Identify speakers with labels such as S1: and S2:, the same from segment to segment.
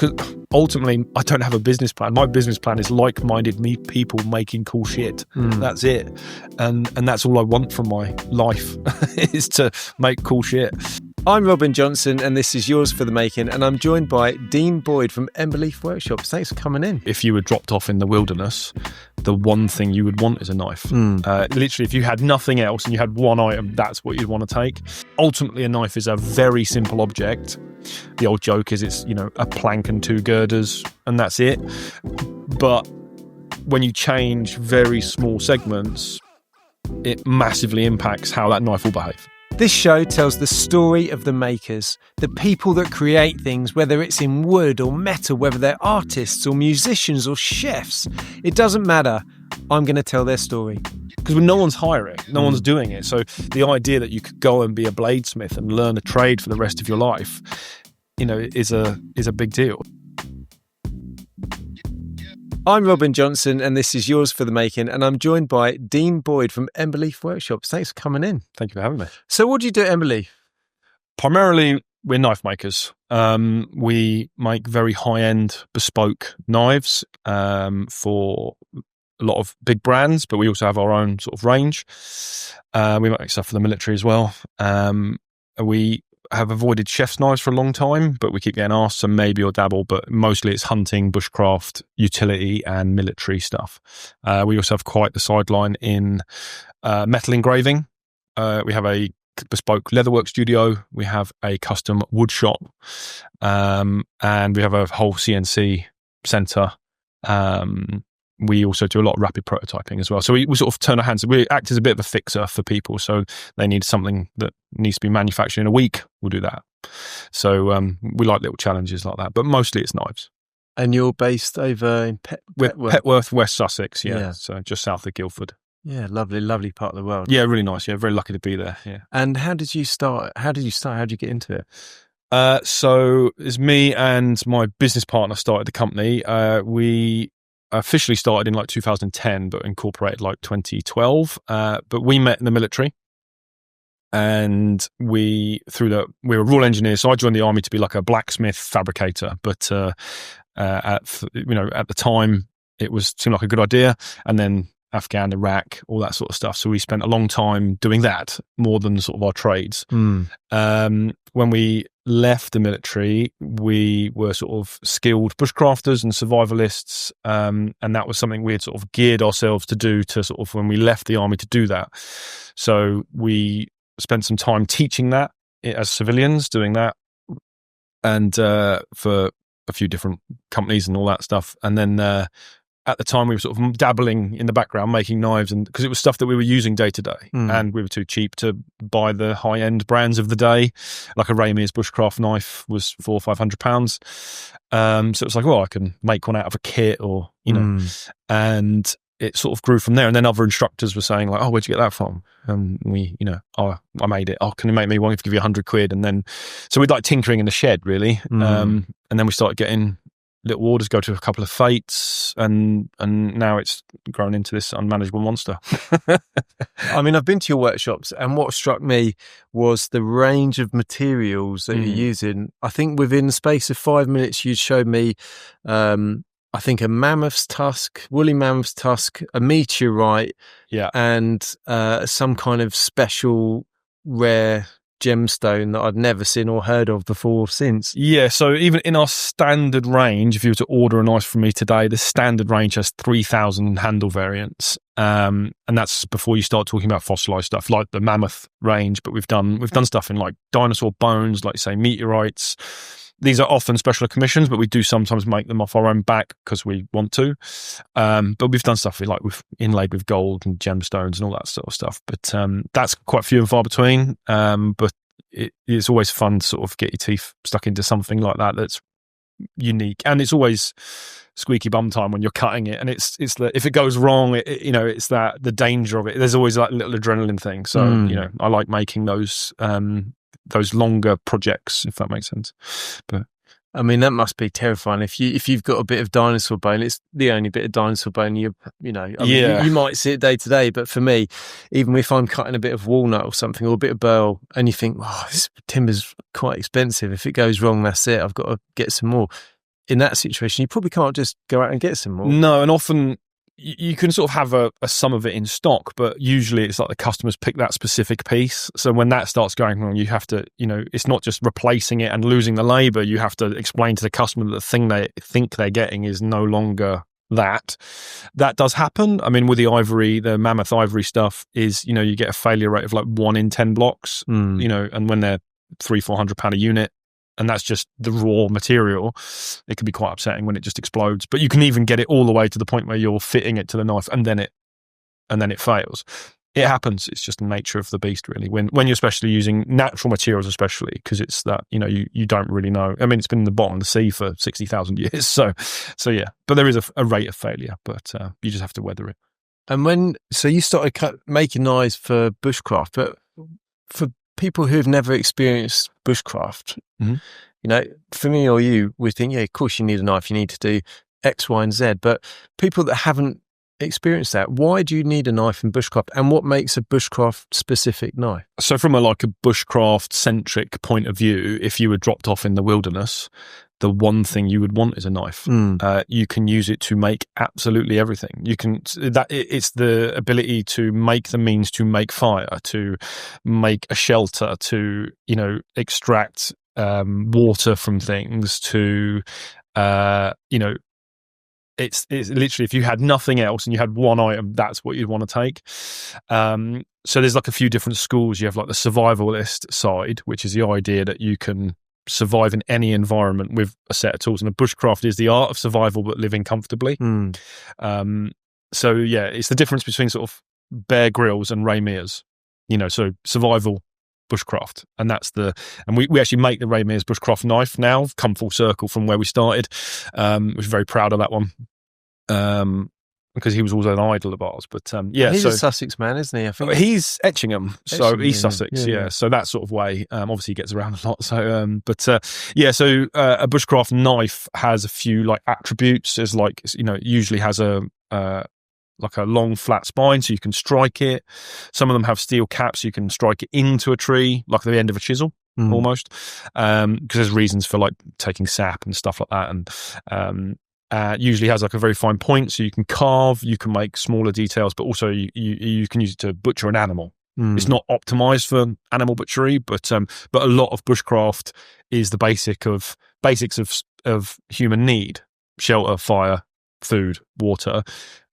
S1: because ultimately I don't have a business plan. My business plan is like-minded people making cool shit. That's it. And that's all I want from my life is to make cool shit.
S2: I'm Robin Johnson, and this is Yours for the Making, and I'm joined by Dean Boyd from Emberleaf Workshops. Thanks for coming in.
S1: If you were dropped off in the wilderness, the one thing you would want is a knife. Literally, if you had nothing else and you had one item, that's what you'd want to take. Ultimately, a knife is a very simple object. The old joke is it's, a plank and two girders, and that's it. But when you change very small segments, it massively impacts how that knife will behave.
S2: This show tells the story of the makers, the people that create things, whether it's in wood or metal, whether they're artists or musicians or chefs. It doesn't matter. I'm going to tell their story.
S1: Because no one's hiring, no one's doing it. So the idea that you could go and be a bladesmith and learn a trade for the rest of your life, is a big deal.
S2: I'm Robin Johnson, and this is Yours for the Making, and I'm joined by Dean Boyd from Emberleaf Workshops. Thanks for coming in.
S1: Thank you for having me.
S2: So what do you do at Emberleaf?
S1: Primarily, we're knife makers. We make very high-end bespoke knives for a lot of big brands, but we also have our own sort of range. We make stuff for the military as well. We have avoided chef's knives for a long time, but we keep getting asked, so maybe or dabble, but mostly it's hunting, bushcraft, utility and military stuff. We also have quite the sideline in metal engraving. We have a bespoke leatherwork studio. We have a custom wood shop, and we have a whole CNC centre. We also do a lot of rapid prototyping as well. So we sort of turn our hands. We act as a bit of a fixer for people. So they need something that needs to be manufactured in a week. We'll do that. So we like little challenges like that. But mostly it's knives.
S2: And you're based over in
S1: Petworth, West Sussex. Yeah. So just south of Guildford.
S2: Yeah, lovely part of the world.
S1: Yeah, really nice. Yeah, very lucky to be there. Yeah.
S2: And how did you start? How did you get into it?
S1: So it's me and my business partner started the company. We officially started in 2010, but incorporated 2012. But we met in the military, and we were rural engineers. So I joined the army to be like a blacksmith fabricator. But at the time, it seemed like a good idea. And then Afghan, Iraq, all that sort of stuff. So we spent a long time doing that more than sort of our trades. When we left the military, we were sort of skilled bushcrafters and survivalists, and that was something we had sort of geared ourselves to do to sort of when we left the army to do that. So we spent some time teaching that as civilians, doing that, and for a few different companies and all that stuff. And then at the time, we were sort of dabbling in the background, making knives, and because it was stuff that we were using day to day, and we were too cheap to buy the high end brands of the day. Like a Ramirez bushcraft knife was £400 or £500. So it was like, well, I can make one out of a kit, or and it sort of grew from there. And then other instructors were saying like, "Oh, where'd you get that from?" And we, "Oh, I made it. Oh, can you make me one? If I give you £100." And then so we'd like tinkering in the shed, really. And then we started getting little orders, go to a couple of fates, and now it's grown into this unmanageable monster.
S2: I mean, I've been to your workshops, and what struck me was the range of materials that you're using. I think within the space of 5 minutes, you showed me, I think, a mammoth's tusk, woolly mammoth's tusk, a meteorite, and some kind of special rare gemstone that I'd never seen or heard of before or since.
S1: Yeah, so even in our standard range, if you were to order a knife from me today, the standard range has 3,000 handle variants, and that's before you start talking about fossilized stuff like the mammoth range. But we've done stuff in like dinosaur bones, like say meteorites. These are often special commissions, but we do sometimes make them off our own back because we want to. But we've done stuff with inlaid with gold and gemstones and all that sort of stuff. But that's quite few and far between. But it's always fun to sort of get your teeth stuck into something like that that's unique, and it's always squeaky bum time when you're cutting it. And it's if it goes wrong, it's that the danger of it. There's always that little adrenaline thing. So I like making those longer projects, if that makes sense. But
S2: I mean, that must be terrifying if you've got a bit of dinosaur bone. It's the only bit of dinosaur bone you might see it day to day, but for me, even if I'm cutting a bit of walnut or something, or a bit of burl, and you think, this timber's quite expensive, if it goes wrong, that's it, I've got to get some more. in that situation, you probably can't just go out and get some more.
S1: No, and often you can sort of have a sum of it in stock, but usually it's like the customers pick that specific piece. So when that starts going wrong, you have to, it's not just replacing it and losing the labor. You have to explain to the customer that the thing they think they're getting is no longer that. That does happen. I mean, with the ivory, the mammoth ivory stuff is, you get a failure rate of like 1 in 10 blocks, and when they're £300-400 a unit, and that's just the raw material, it can be quite upsetting when it just explodes. But you can even get it all the way to the point where you're fitting it to the knife and then it fails. It happens. It's just the nature of the beast, really. When you're especially using natural materials, especially because it's that, you don't really know. I mean, it's been in the bottom of the sea for 60,000 years. So yeah, but there is a rate of failure, but you just have to weather it.
S2: And so you started making knives for bushcraft, but for people who've never experienced bushcraft, for me or you, we think, yeah, of course you need a knife, you need to do X, Y, and Z. But people that haven't experienced that, why do you need a knife in bushcraft, and what makes a bushcraft specific knife? So
S1: from a bushcraft centric point of view, if you were dropped off in the wilderness, the one thing you would want is a knife. You can use it to make absolutely everything. It's the ability to make the means to make fire, to make a shelter, to extract water from things, to it's literally, if you had nothing else and you had one item, that's what you'd want to take. So there's a few different schools. You have the survivalist side, which is the idea that you can survive in any environment with a set of tools, and a bushcraft is the art of survival but living comfortably. So yeah, it's the difference between sort of Bear Grylls and Ray Mears, so survival, bushcraft, and we actually make the Ray Mears bushcraft knife now, come full circle from where we started. We're very proud of that one, because he was also an idol of ours. But
S2: he's a Sussex man, isn't he? I think
S1: he's Etchingham, so he's Sussex. Yeah. So that sort of way. Obviously, he gets around a lot. So, So a bushcraft knife has a few attributes. There's usually has a long flat spine, so you can strike it. Some of them have steel caps, so you can strike it into a tree, like the end of a chisel, almost. Because there's reasons for taking sap and stuff like that, and usually has a very fine point, so you can carve, you can make smaller details, but also you can use it to butcher an animal. It's not optimized for animal butchery, but a lot of bushcraft is the basics of human need: shelter, fire, food, water.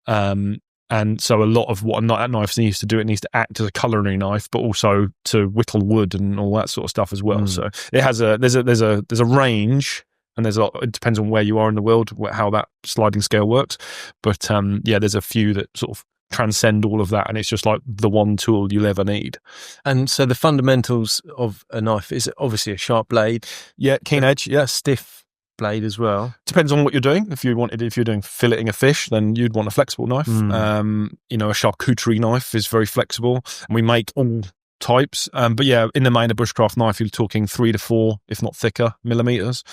S1: And so a lot of what a knife needs to do, it needs to act as a culinary knife, but also to whittle wood and all that sort of stuff as well. So it has there's a range. And it depends on where you are in the world, how that sliding scale works. But there's a few that sort of transcend all of that, and it's just the one tool you'll ever need.
S2: And so the fundamentals of a knife is obviously a sharp blade.
S1: Yeah, keen edge. Yeah,
S2: stiff blade as well.
S1: Depends on what you're doing. If you're doing filleting a fish, then you'd want a flexible knife. A charcuterie knife is very flexible, and we make all types, but in the main, a bushcraft knife, you're talking 3 to 4, if not thicker, millimeters.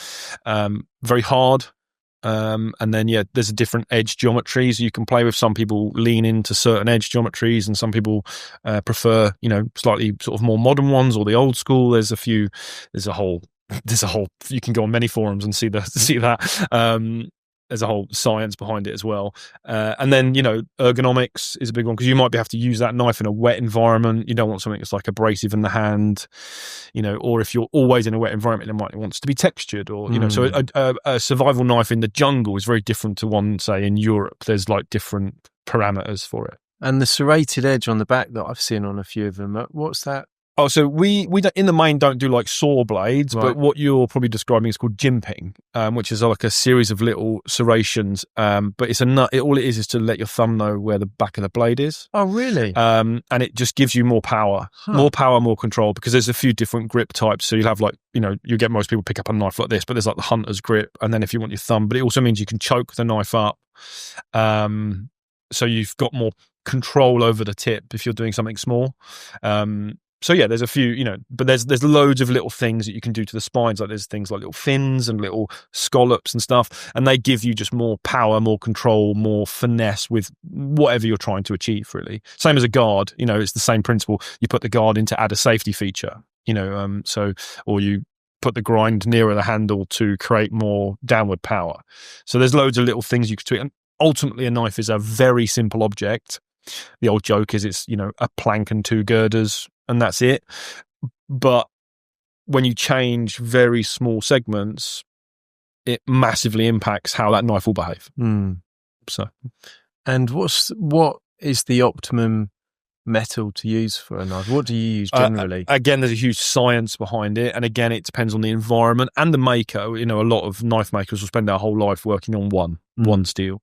S1: Very hard, and then there's a different edge geometries you can play with. Some people lean into certain edge geometries, and some people prefer slightly sort of more modern ones or the old school. There's a whole you can go on many forums and see that. There's a whole science behind it as well. And then, ergonomics is a big one, because you might have to use that knife in a wet environment. You don't want something that's abrasive in the hand, or if you're always in a wet environment, it wants to be textured, or, so a survival knife in the jungle is very different to one, say, in Europe. There's different parameters for it.
S2: And the serrated edge on the back that I've seen on a few of them, what's that?
S1: Oh, so we don't, in the main, don't do saw blades, right. But what you're probably describing is called jimping, which is a series of little serrations. But it's all it is to let your thumb know where the back of the blade is.
S2: Oh, really?
S1: And it just gives you more power, more control, because there's a few different grip types. So you'll have you get most people pick up a knife like this, but there's the hunter's grip, and then if you want your thumb, but it also means you can choke the knife up. So you've got more control over the tip if you're doing something small. So there's a few, but there's loads of little things that you can do to the spines. There's things like little fins and little scallops and stuff, and they give you just more power, more control, more finesse with whatever you're trying to achieve, really. Same as a guard, it's the same principle. You put the guard in to add a safety feature, or you put the grind nearer the handle to create more downward power. So there's loads of little things you can tweak. And ultimately, a knife is a very simple object. The old joke is it's, a plank and 2 girders, and that's it. But when you change very small segments, it massively impacts how that knife will behave. So,
S2: and what is the optimum metal to use for a knife? What do you use generally?
S1: Again, there's a huge science behind it, and again, it depends on the environment and the maker. A lot of knife makers will spend their whole life working on one steel.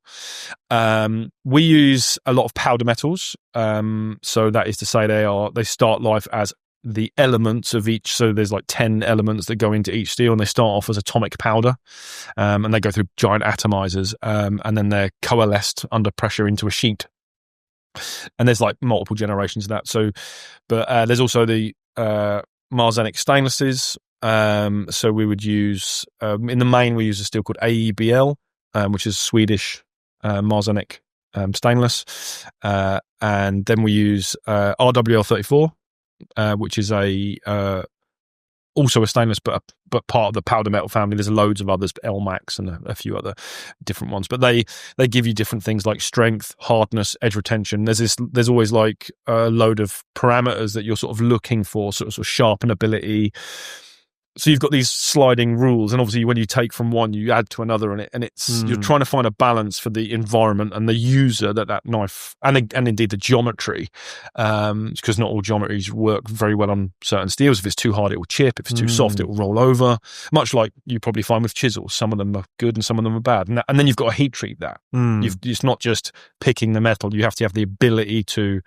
S1: We use a lot of powder metals. So that is to say, they start life as the elements of each. So there's like 10 elements that go into each steel, and they start off as atomic powder, and they go through giant atomizers, and then they're coalesced under pressure into a sheet. And there's like multiple generations of that. So, but there's also the Marzenic stainlesses. So we would use, in the main, we use a steel called AEBL, which is Swedish Marzenic stainless. And then we use RWL34, which is also a stainless, but part of the powder metal family. There's loads of others, LMAX and a few other different ones. But they give you different things like strength, hardness, edge retention. There's always like a load of parameters that you're sort of looking for, sort of sharpenability. So you've got these sliding rules, and obviously when you take from one, you add to another, and it's you're trying to find a balance for the environment and the user that knife, and indeed the geometry, because not all geometries work very well on certain steels. If it's too hard, it will chip. If it's too soft, it will roll over. Much like you probably find with chisels, some of them are good and some of them are bad, and then you've got to heat treat that. It's not just picking the metal; you have to have the ability to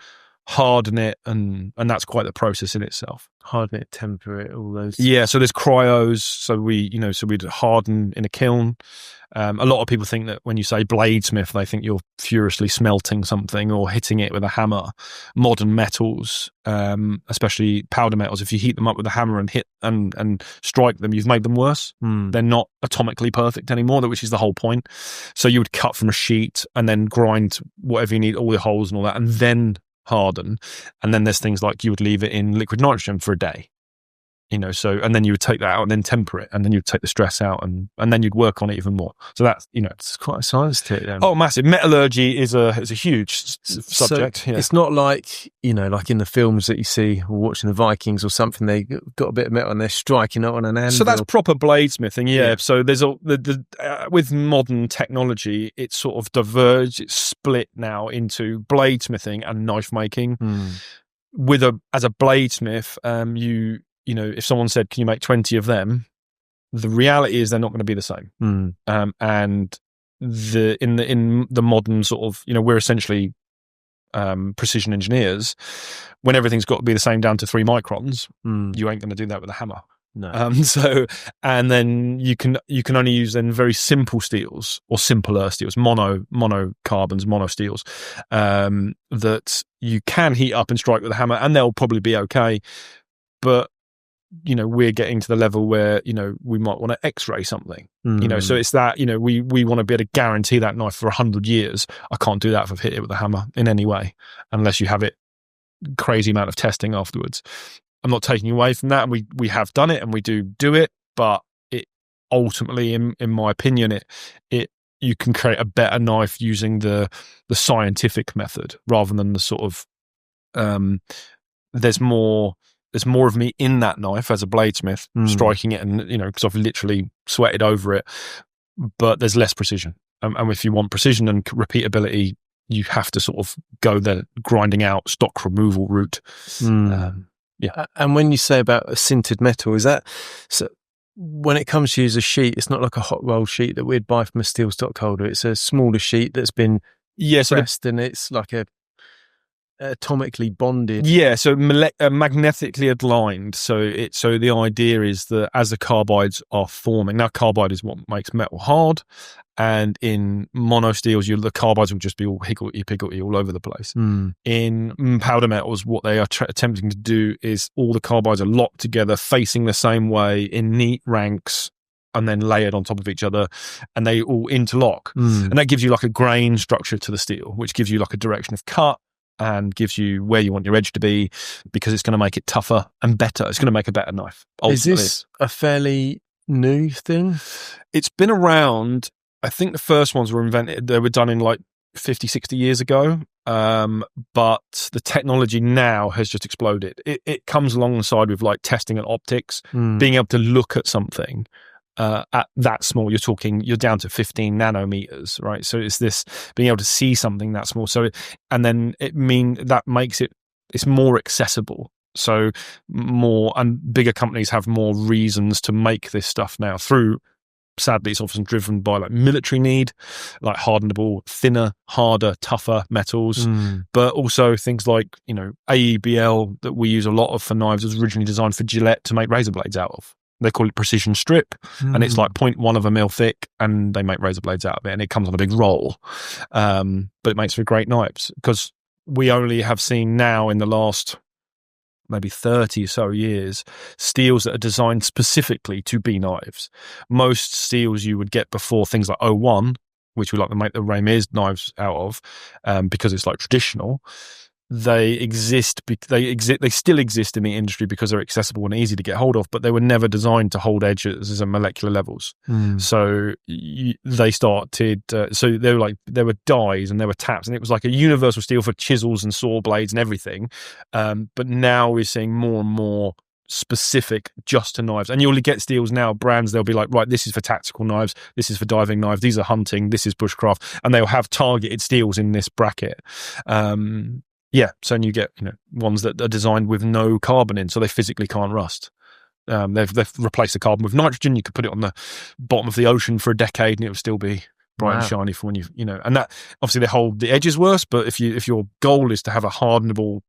S1: harden it, and that's quite the process in itself.
S2: Harden it, temper it, all those.
S1: Yeah, so there's cryos. So we'd harden in a kiln. A lot of people think that when you say bladesmith, they think you're furiously smelting something or hitting it with a hammer. Modern metals, especially powder metals, if you heat them up with a hammer and hit and strike them, you've made them worse. They're not atomically perfect anymore, which is the whole point. So you would cut from a sheet and then grind whatever you need, all the holes and all that, and then harden. And then there's things like you would leave it in liquid nitrogen for a day, so, and then you would take that out and then temper it, and then you'd take the stress out, and then you'd work on it even more. So that's,
S2: it's quite a science to it then.
S1: Oh, massive. Metallurgy is a huge subject.
S2: So it's not like, like in the films that you see or watching the Vikings or something, they got a bit of metal and they're striking it on an anvil.
S1: So that's proper bladesmithing, yeah. So there's with modern technology, it's sort of diverged, it's split now into bladesmithing and knife making. As a bladesmith, if someone said, can you make 20 of them? The reality is they're not going to be the same. And in the modern sort of, we're essentially precision engineers. When everything's got to be the same down to 3 microns, you ain't going to do that with a hammer.
S2: No.
S1: And then you can only use then very simple steels or simpler steels, mono carbons, mono steels, that you can heat up and strike with a hammer, and they'll probably be okay. But we're getting to the level where, we might want to x-ray something, so it's that, we want to be able to guarantee that knife for 100 years. I can't do that if I've hit it with a hammer in any way, unless you have it crazy amount of testing afterwards. I'm not taking away from that. And we have done it and we do it, but it ultimately, in my opinion, you can create a better knife using the scientific method rather than the sort of, there's more of me in that knife as a bladesmith, striking it, and because I've literally sweated over it, but there's less precision. And if you want precision and repeatability, you have to sort of go the grinding out, stock removal route. Yeah.
S2: And when you say about a sintered metal, is that so? When it comes to use a sheet, it's not like a hot roll sheet that we'd buy from a steel stock holder. It's a smaller sheet that's been pressed, and it's like a atomically bonded.
S1: Yeah, so magnetically aligned. So the idea is that as the carbides are forming, now carbide is what makes metal hard, and in mono steels, the carbides will just be all higgledy-piggledy all over the place. In powder metals, what they are attempting to do is all the carbides are locked together, facing the same way in neat ranks, and then layered on top of each other, and they all interlock. And that gives you like a grain structure to the steel, which gives you like a direction of cut, and gives you where you want your edge to be, because it's going to make it tougher and better. It's going to make a better knife. Ultimately.
S2: Is this a fairly new thing?
S1: It's been around. I think the first ones were invented, they were done in like 50, 60 years ago. But the technology now has just exploded. It comes alongside with like testing and optics, being able to look at something at that small. You're down to 15 nanometers, right? So it's this being able to see something that small. So, and then that makes it's more accessible. So more and bigger companies have more reasons to make this stuff now through. Sadly, it's often driven by like military need, like hardenable, thinner, harder, tougher metals, but also things like, AEBL that we use a lot of for knives was originally designed for Gillette to make razor blades out of. They call it precision strip, and it's like 0.1 of a mil thick, and they make razor blades out of it, and it comes on a big roll. But it makes for great knives, because we only have seen now in the last maybe 30 or so years, steels that are designed specifically to be knives. Most steels you would get before, things like 01, which we like to make the Ramirez knives out of, because it's like traditional. They still exist in the industry because they're accessible and easy to get hold of, but they were never designed to hold edges at molecular levels. So they started, so there were dies and there were taps, and it was like a universal steel for chisels and saw blades and everything. But now we're seeing more and more specific just to knives, and you'll get steels now, brands, they'll be like, right, this is for tactical knives, this is for diving knives, these are hunting, this is bushcraft, and they'll have targeted steels in this bracket. So you get ones that are designed with no carbon in, so they physically can't rust. They've replaced the carbon with nitrogen. You could put it on the bottom of the ocean for a decade, and it would still be bright and shiny for when and that obviously they hold the edges worse. But if your goal is to have a hardenable,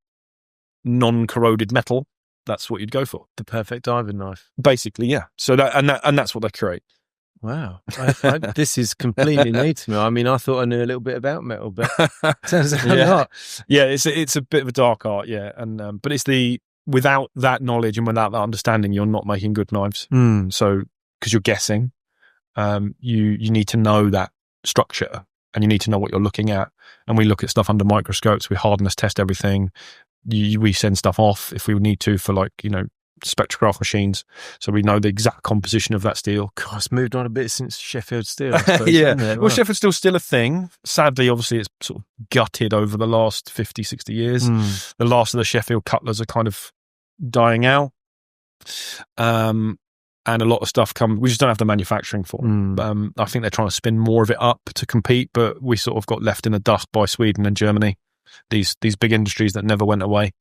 S1: non-corroded metal, that's what you'd go for.
S2: The perfect diving knife,
S1: basically. Yeah. So that's what they create.
S2: Wow, this is completely new to me. I mean, I thought I knew a little bit about metal, but turns out not.
S1: Yeah, it's a bit of a dark art, yeah, and but it's without that knowledge and without that understanding, you're not making good knives. So because you're guessing, you need to know that structure, and you need to know what you're looking at. And we look at stuff under microscopes. We hardness test everything. We send stuff off if we need to for spectrograph machines, so we know the exact composition of that steel.
S2: God, it's moved on a bit since Sheffield Steel, I suppose,
S1: yeah. Well, Sheffield Steel's still a thing. Sadly, obviously, it's sort of gutted over the last 50, 60 years. The last of the Sheffield cutlers are kind of dying out. And a lot of stuff we just don't have the manufacturing for. I think they're trying to spin more of it up to compete, but we sort of got left in the dust by Sweden and Germany. These big industries that never went away.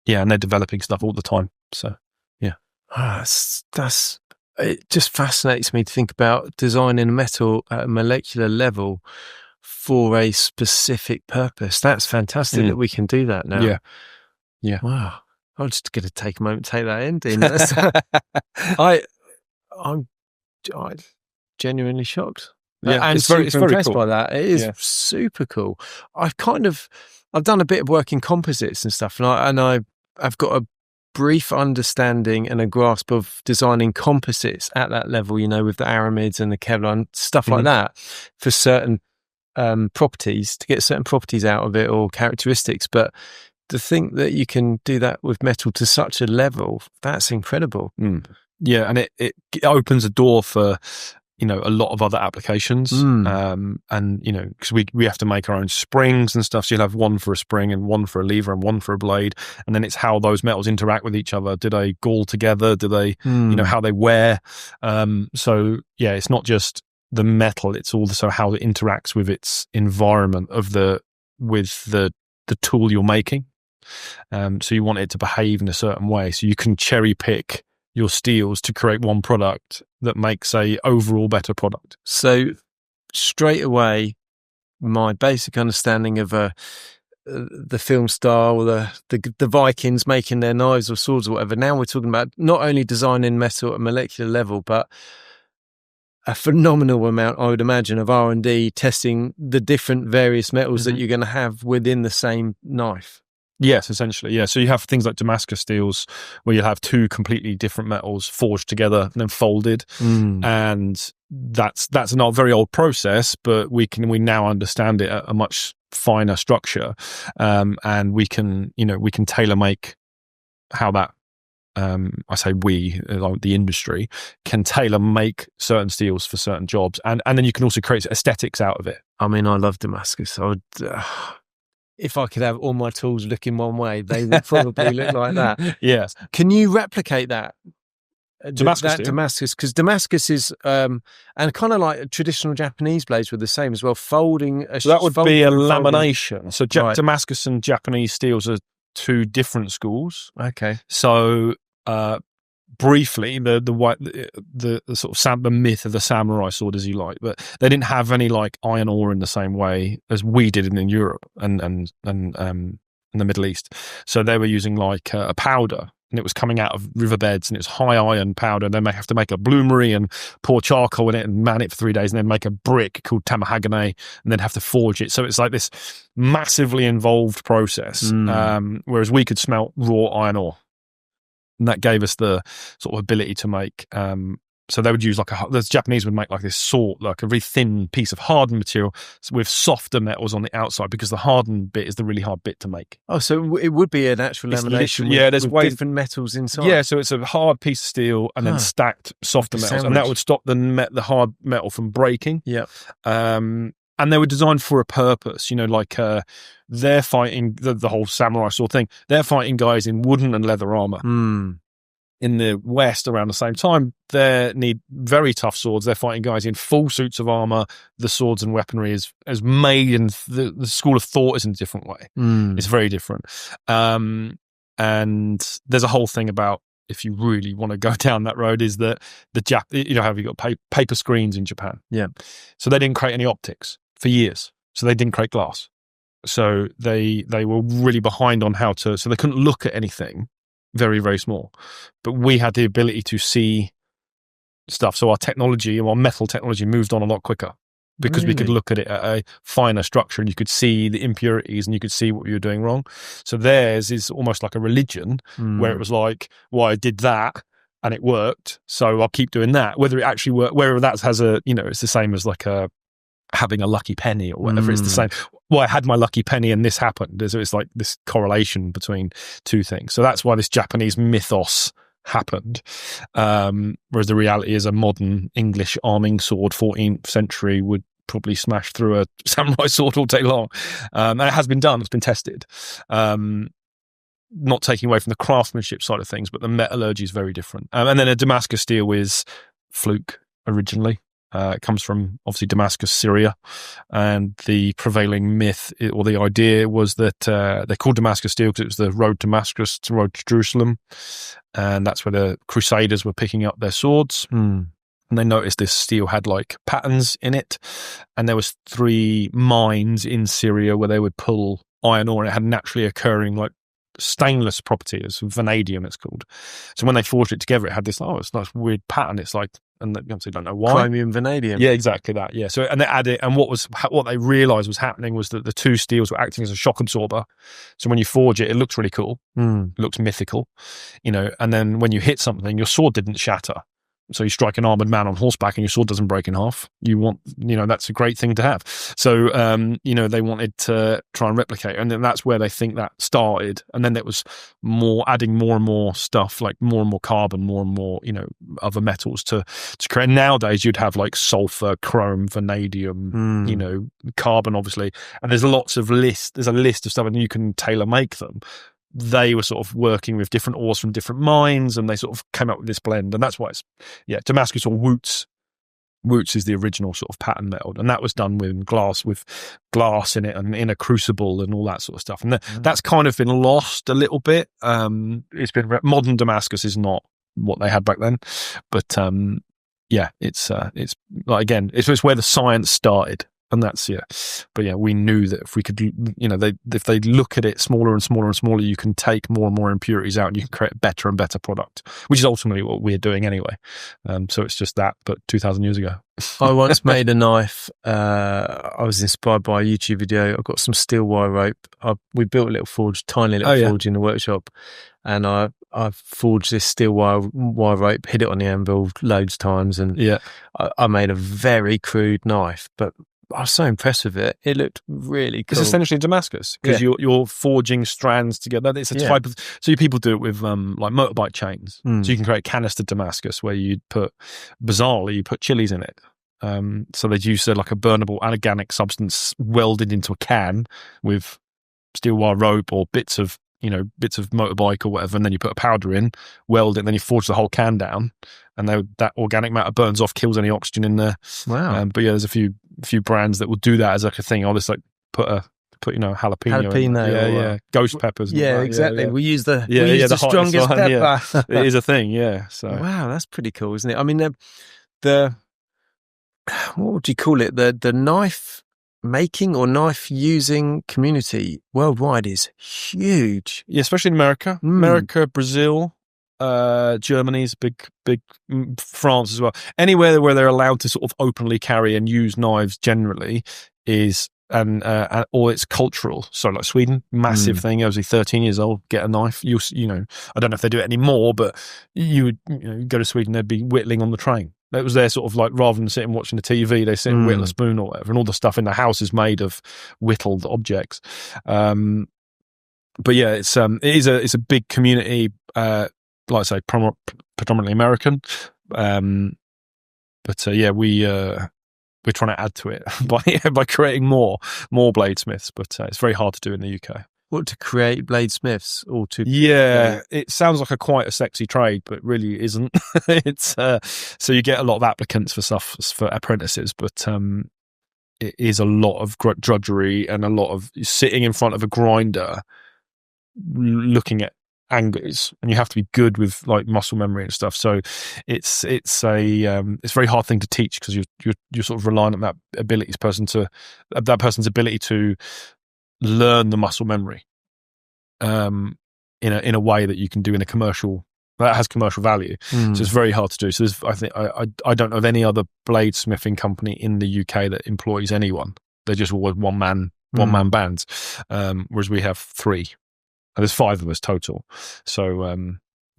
S1: Yeah, and they're developing stuff all the time. So, yeah.
S2: It just fascinates me to think about designing a metal at a molecular level for a specific purpose. That's fantastic that we can do that now.
S1: Yeah.
S2: Wow. I'm just going to take a moment to take that in, Dean. I'm genuinely shocked.
S1: Yeah,
S2: and
S1: it's very
S2: impressed
S1: cool
S2: by that. It is super cool. I've done a bit of work in composites and stuff, and I've got a brief understanding and a grasp of designing composites at that level, with the aramids and the Kevlar and stuff like that for certain properties, to get certain properties out of it or characteristics. But to think that you can do that with metal to such a level, that's incredible.
S1: Yeah, and it opens a door for a lot of other applications. And because we have to make our own springs and stuff, so you'll have one for a spring and one for a lever and one for a blade, and then it's how those metals interact with each other. Do they gall together? Do they how they wear? So yeah, it's not just the metal, it's also how it interacts with its environment with the tool you're making. So you want it to behave in a certain way, so you can cherry pick your steels to create one product that makes a overall better product.
S2: So straight away, my basic understanding of the film star or the Vikings making their knives or swords or whatever, now we're talking about not only designing metal at a molecular level, but a phenomenal amount, I would imagine, of R&D testing the different various metals that you're going to have within the same knife.
S1: Yes, essentially, yeah. So you have things like Damascus steels where you'll have two completely different metals forged together and then folded, and that's a very old process, but we now understand it at a much finer structure, and we can tailor make how that. I say we, like the industry, can tailor make certain steels for certain jobs, and then you can also create aesthetics out of it.
S2: I mean, I love Damascus. I would, if I could have all my tools looking one way, they would probably look like that.
S1: Yes.
S2: Can you replicate that?
S1: Damascus,
S2: because Damascus is, and kind of like traditional Japanese blades were the same as well. Folding.
S1: So that would be a lamination. So
S2: Right.
S1: Damascus and Japanese steels are two different schools.
S2: Okay.
S1: So briefly, the sort of the myth of the samurai sword, as you like, but they didn't have any like iron ore in the same way as we did in Europe and in the Middle East. So they were using like a powder, and it was coming out of riverbeds, and it was high iron powder. They may have to make a bloomery and pour charcoal in it and man it for 3 days, and then make a brick called tamahagane, and then have to forge it. So it's like this massively involved process. Whereas we could smelt raw iron ore. And that gave us the sort of ability to make. So they would use the Japanese would make like this sword, like a very thin piece of hardened material with softer metals on the outside, because the hardened bit is the really hard bit to make.
S2: Oh, so it would be an actual lamination
S1: there's
S2: with different metals inside.
S1: Yeah, so it's a hard piece of steel and then stacked softer metals, and that would stop the hard metal from breaking.
S2: Yeah.
S1: And they were designed for a purpose, like they're fighting the whole samurai sword thing. They're fighting guys in wooden and leather armor. In the West, around the same time, they need very tough swords. They're fighting guys in full suits of armor. The swords and weaponry is made, and the school of thought is in a different way. It's very different. And there's a whole thing about, if you really want to go down that road, is that have you got paper screens in Japan?
S2: Yeah.
S1: So they didn't create any optics for years. So they didn't create glass. So they were really behind on so they couldn't look at anything very, very small. But we had the ability to see stuff. So our metal technology moved on a lot quicker, because we could look at it at a finer structure, and you could see the impurities, and you could see what you were doing wrong. So theirs is almost like a religion, where it was like, well, I did that and it worked, so I'll keep doing that. Whether it actually worked, whether that has it's the same as like having a lucky penny or whatever. It's the same. Well, I had my lucky penny and this happened. So it's like this correlation between two things. So that's why this Japanese mythos happened. Whereas the reality is, a modern English arming sword, 14th century, would probably smash through a samurai sword all day long. And it has been done. It's been tested. Not taking away from the craftsmanship side of things, but the metallurgy is very different. And then a Damascus steel is fluke originally. It comes from, obviously, Damascus, Syria, and the prevailing myth or the idea was that they're called Damascus steel because it was the road to Damascus, to road to Jerusalem, and that's where the Crusaders were picking up their swords. And they noticed this steel had like patterns in it, and there was 3 mines in Syria where they would pull iron ore, and it had naturally occurring like stainless properties, vanadium it's called. So when they forged it together, it had this it's nice weird pattern. It's like, and they obviously don't know why.
S2: Chromium vanadium.
S1: Yeah, exactly that. Yeah. So, and they added, and what they realized was happening was that the 2 steels were acting as a shock absorber. So when you forge it, it looks really cool. It looks mythical, and then when you hit something, your sword didn't shatter. So you strike an armored man on horseback and your sword doesn't break in half. You want, that's a great thing to have. So, they wanted to try and replicate. And then that's where they think that started. And then there was adding more and more stuff, like more and more carbon, more and more, other metals to create. Nowadays, you'd have like sulfur, chrome, vanadium, carbon, obviously. And there's a list of stuff, and you can tailor make them. They were sort of working with different ores from different mines, and they sort of came up with this blend. And that's why it's, Damascus or Wootz. Wootz is the original sort of pattern metal. And that was done with glass in it and in a crucible and all that sort of stuff. And that's kind of been lost a little bit. It's been, modern Damascus is not what they had back then. But it's like, again, it's where the science started. And that's, but we knew that if we could, if they look at it smaller and smaller and smaller, you can take more and more impurities out, and you can create a better and better product, which is ultimately what we're doing anyway. So it's just that, but 2,000 years ago.
S2: I once made a knife. I was inspired by a YouTube video. I got some steel wire rope. We built a little forge, tiny little forge in the workshop, and I forged this steel wire rope, hit it on the anvil loads of times, and I made a very crude knife, but I was so impressed with it. It looked really cool.
S1: It's essentially Damascus because you're forging strands together. It's a type of, so people do it with like motorbike chains. So you can create canister Damascus where you put chilies in it. So they'd use like a burnable organic substance welded into a can with steel wire rope or bits of motorbike or whatever, and then you put a powder in, weld it, and then you forge the whole can down, and that organic matter burns off, kills any oxygen in there.
S2: Wow.
S1: But there's a few brands that will do that as like a thing. I'll just like put jalapeno in. Ghost peppers.
S2: Yeah, exactly.
S1: Yeah.
S2: We use the strongest pepper.
S1: Yeah. It is a thing. Yeah. So
S2: wow, that's pretty cool, isn't it? I mean, the what would you call it? The knife making or knife using community worldwide is huge.
S1: Yeah, especially in America. America, Brazil, Germany's big, France as well. Anywhere where they're allowed to sort of openly carry and use knives generally is, or it's cultural. So like Sweden, massive thing. I was 13 years old, get a knife. I don't know if they do it anymore, but you go to Sweden, they'd be whittling on the train. That was their sort of like, rather than sitting watching the TV, they sit and whittle a spoon or whatever, and all the stuff in the house is made of whittled objects. But yeah, it's a big community, like I say, predominantly American. But we're trying to add to it by creating more bladesmiths, but it's very hard to do in the UK.
S2: What, to create bladesmiths or to?
S1: Yeah, it sounds like quite a sexy trade, but really isn't. It's so you get a lot of applicants for apprentices, but it is a lot of drudgery and a lot of sitting in front of a grinder, looking at angles, and you have to be good with like muscle memory and stuff. So it's a very hard thing to teach because you're sort of relying on that person's ability to learn the muscle memory in a way that you can do in a commercial that has commercial value. So it's very hard to do. So I don't know of any other bladesmithing company in the UK that employs anyone. They're just always one man bands, whereas we have 3. And there's 5 of us total. So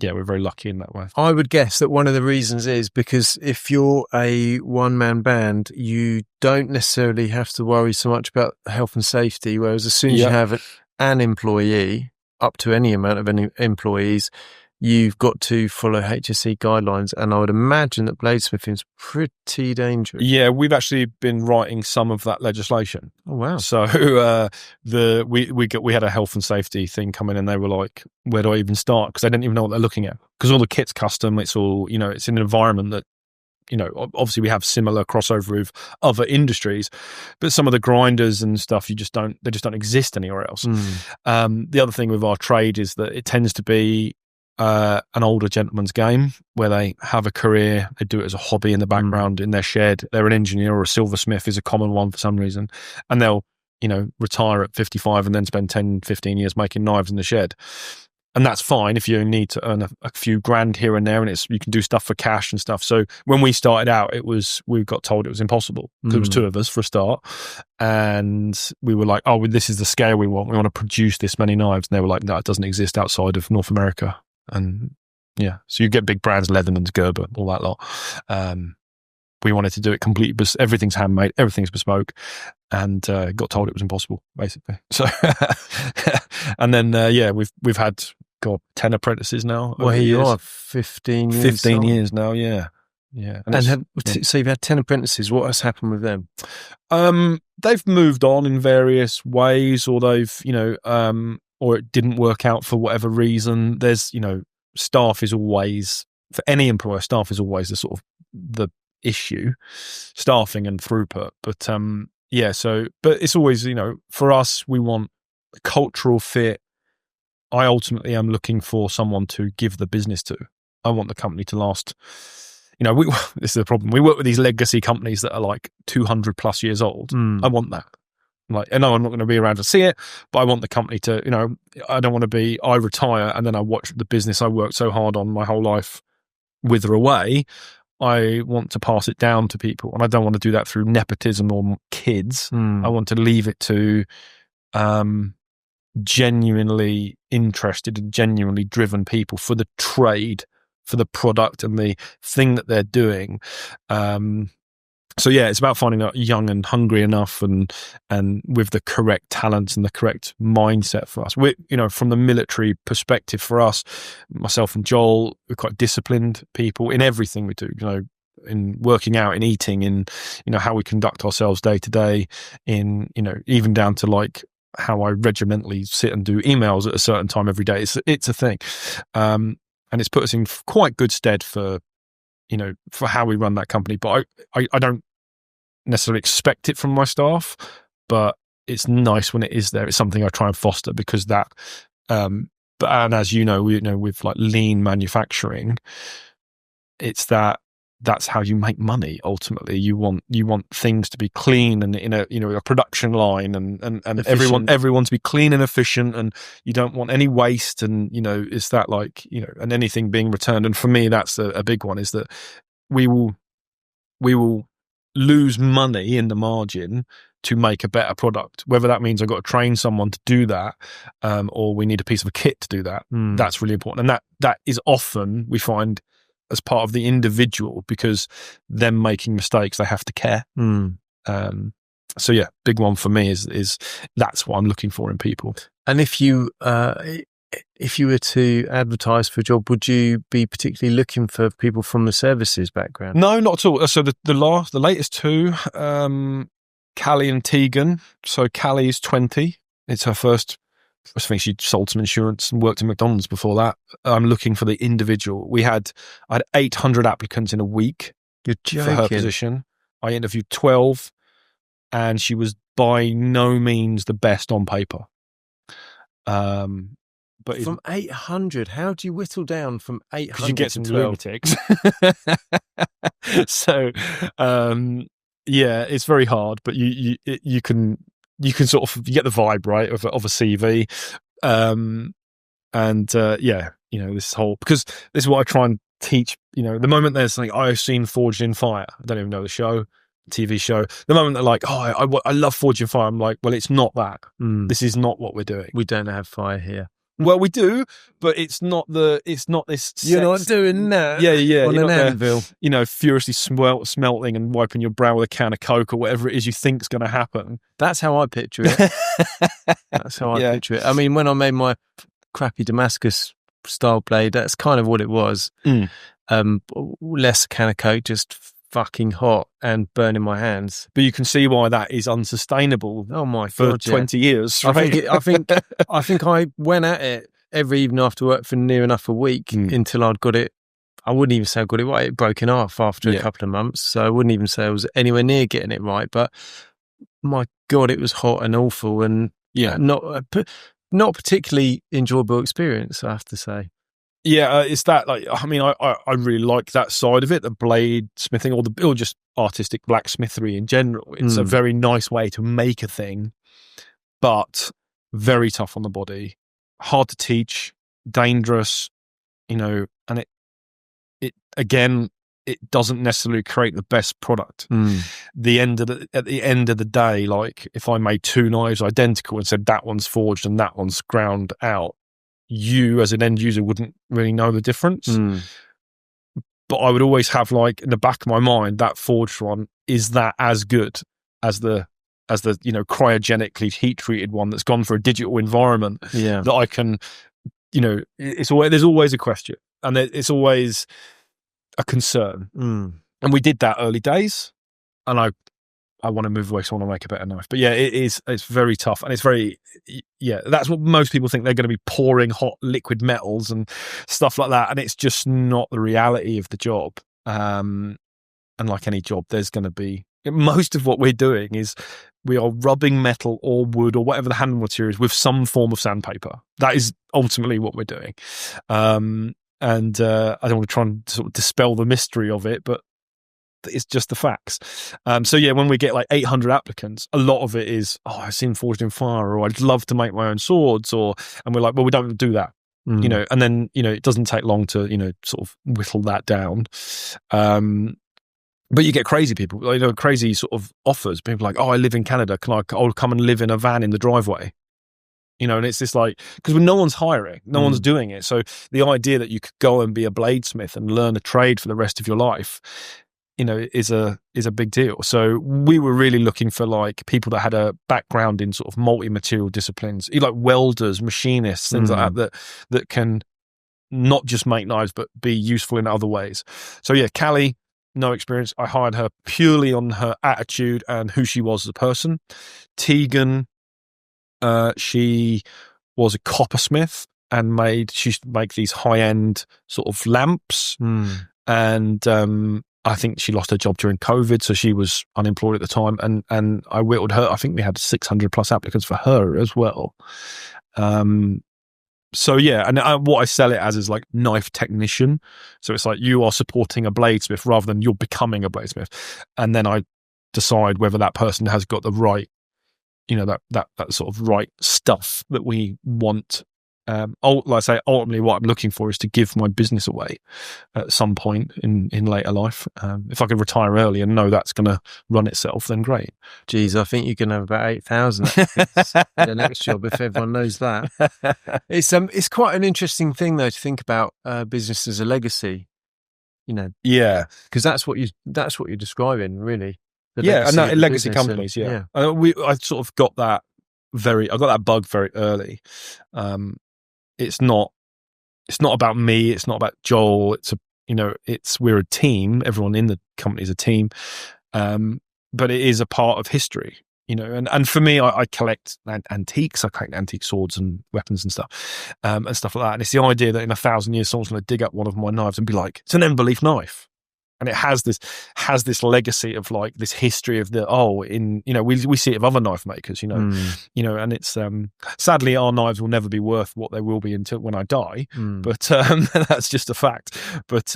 S1: we're very lucky in that way.
S2: I would guess that one of the reasons is because if you're a one-man band, you don't necessarily have to worry so much about health and safety, whereas as soon as you have an employee, up to any amount of any employees, you've got to follow HSE guidelines, and I would imagine that bladesmithing is pretty dangerous.
S1: Yeah, we've actually been writing some of that legislation.
S2: Oh wow!
S1: So we had a health and safety thing come in, and they were like, "Where do I even start?" Because they didn't even know what they're looking at. Because all the kit's custom. It's all it's in an environment that obviously we have similar crossover with other industries, but some of the grinders and stuff they just don't exist anywhere else. The other thing with our trade is that it tends to be an older gentleman's game where they have a career, they do it as a hobby in the background in their shed. They're an engineer, or a silversmith is a common one for some reason, and they'll retire at 55 and then spend 10-15 years making knives in the shed. And that's fine if you need to earn a few grand here and there, and you can do stuff for cash and stuff. So when we started out, we got told it was impossible because there was 2 of us for a start, and we were like, "Oh, this is the scale we want. We want to produce this many knives." And they were like, "No, it doesn't exist outside of North America." And so you get big brands, Leatherman's, Gerber, all that lot. We wanted to do it completely, everything's handmade, everything's bespoke, and got told it was impossible, basically. So, and then we've had 10 apprentices now.
S2: Well, here you are, 15 years.
S1: 15 years now, yeah.
S2: So you've had 10 apprentices. What has happened with them?
S1: They've moved on in various ways, or they've, or it didn't work out for whatever reason. There's, staff is always, for any employer, staff is always the sort of the issue, staffing and throughput. But but it's always, for us, we want a cultural fit. I ultimately am looking for someone to give the business to. I want the company to last. This is the problem. We work with these legacy companies that are like 200 plus years old. I want that. Like, I know I'm not going to be around to see it, but I want the company to, I don't want to I retire and then I watch the business I worked so hard on my whole life wither away. I want to pass it down to people, and I don't want to do that through nepotism or kids. I want to leave it to genuinely interested and genuinely driven people for the trade, for the product and the thing that they're doing. So yeah, it's about finding out young and hungry enough and with the correct talents and the correct mindset for us. We, from the military perspective for us, myself and Joel, we're quite disciplined people in everything we do, in working out, in eating, in, how we conduct ourselves day to day, in, even down to like how I regimentally sit and do emails at a certain time every day. It's a thing. And it's put us in quite good stead for how we run that company. But I don't necessarily expect it from my staff, but it's nice when it is there. It's something I try and foster because that, and as with like lean manufacturing, it's that's how you make money. Ultimately, you want things to be clean and in a production line and everyone to be clean and efficient, and you don't want any waste. And it's that like and anything being returned. And for me, that's a big one, is that we will lose money in the margin to make a better product. Whether that means I've got to train someone to do that, or we need a piece of a kit to do that. That's really important, and that is often, we find, as part of the individual, because them making mistakes, they have to care. So yeah, big one for me is that's what I'm looking for in people.
S2: And if you were to advertise for a job, would you be particularly looking for people from the services background?
S1: No, not at all. So the latest two, Callie and Tegan. So Callie's 20. It's her first. I think she sold some insurance and worked in McDonald's before that. I'm looking for the individual. I had 800 applicants in a week.
S2: You're joking.
S1: For her position. I interviewed 12, and she was by no means the best on paper. But
S2: from 800, how do you whittle down from 800?
S1: Because you get some lunatics. So, yeah, it's very hard, but you can sort of get the vibe right of a CV, this whole, because this is what I try and teach. The moment there's something I've seen Forged in Fire, I don't even know the show, TV show. The moment they're like, I love Forged in Fire, I'm like, well, it's not that. This is not what we're doing.
S2: We don't have fire here.
S1: Well, we do, but it's not this.
S2: You're not doing that.
S1: Yeah.
S2: On an anvil.
S1: Furiously smelting and wiping your brow with a can of Coke or whatever it is you think's going to happen.
S2: That's how I picture it. That's how I picture it. I mean, when I made my crappy Damascus style blade, that's kind of what it was. Less can of Coke, just fucking hot and burning my hands.
S1: But you can see why that is unsustainable.
S2: Oh my
S1: for
S2: God,
S1: 20 years. Right?
S2: I think I went at it every evening after work for near enough a week until I'd got it. I wouldn't even say I got it right. It broke in half after a couple of months, so I wouldn't even say I was anywhere near getting it right. But my God, it was hot and awful, and not particularly enjoyable experience, I have to say.
S1: Yeah, it's that, like, I mean, I really like that side of it, the bladesmithing or just artistic blacksmithery in general. It's a very nice way to make a thing, but very tough on the body, hard to teach, dangerous, and it doesn't necessarily create the best product. At the end of the day, like if I made two knives identical and said that one's forged and that one's ground out, you as an end user wouldn't really know the difference. But I would always have, like, in the back of my mind, that forged one, is that as good as the cryogenically heat treated one that's gone for a digital environment that I can, there's always a question, and it's always a concern. And we did that early days, and I want to move away, so I want to make a better knife. But yeah, it's very tough, and it's very, that's what most people think. They're going to be pouring hot liquid metals and stuff like that, and it's just not the reality of the job. And like any job, there's going to be, most of what we're doing is we are rubbing metal or wood or whatever the handle material is with some form of sandpaper. That is ultimately what we're doing. And I don't want to try and sort of dispel the mystery of it, but it's just the facts. So yeah, when we get like 800 applicants, a lot of it is, I've seen Forged in Fire, or I'd love to make my own swords, and we're like, well, we don't do that. And then, it doesn't take long to, sort of whittle that down. But you get crazy people, crazy sort of offers. People are like, I live in Canada. I'll come and live in a van in the driveway. And it's just like, because no one's hiring, no one's doing it. So the idea that you could go and be a bladesmith and learn a trade for the rest of your life, is a big deal. So we were really looking for like people that had a background in sort of multi-material disciplines, like welders, machinists, things like that can not just make knives but be useful in other ways. So yeah, Callie, no experience. I hired her purely on her attitude and who she was as a person. Tegan, she was a coppersmith and she used to make these high-end sort of lamps. And I think she lost her job during COVID, so she was unemployed at the time. And I whittled her. I think we had 600 plus applicants for her as well. So yeah, and what I sell it as is like knife technician. So it's like you are supporting a bladesmith rather than you're becoming a bladesmith. And then I decide whether that person has got the right, that sort of right stuff that we want. Like I say, ultimately what I'm looking for is to give my business away at some point in later life. If I could retire early and know that's going to run itself, then great.
S2: Geez, I think you can have about 8,000 the next job if everyone knows that. It's quite an interesting thing though to think about business as a legacy.
S1: Yeah,
S2: because that's what you're describing, really.
S1: And legacy companies. I sort of got that I got that bug very early. It's not about me. It's not about Joel. We're a team. Everyone in the company is a team. But it is a part of history, and for me, I collect antiques. I collect antique swords and weapons and stuff, and stuff like that. And it's the idea that in 1,000 years, someone's going to dig up one of my knives and be like, it's an Emberleaf knife. And it has this legacy of like this history of we see it of other knife makers, and it's sadly our knives will never be worth what they will be until when I die, but that's just a fact. But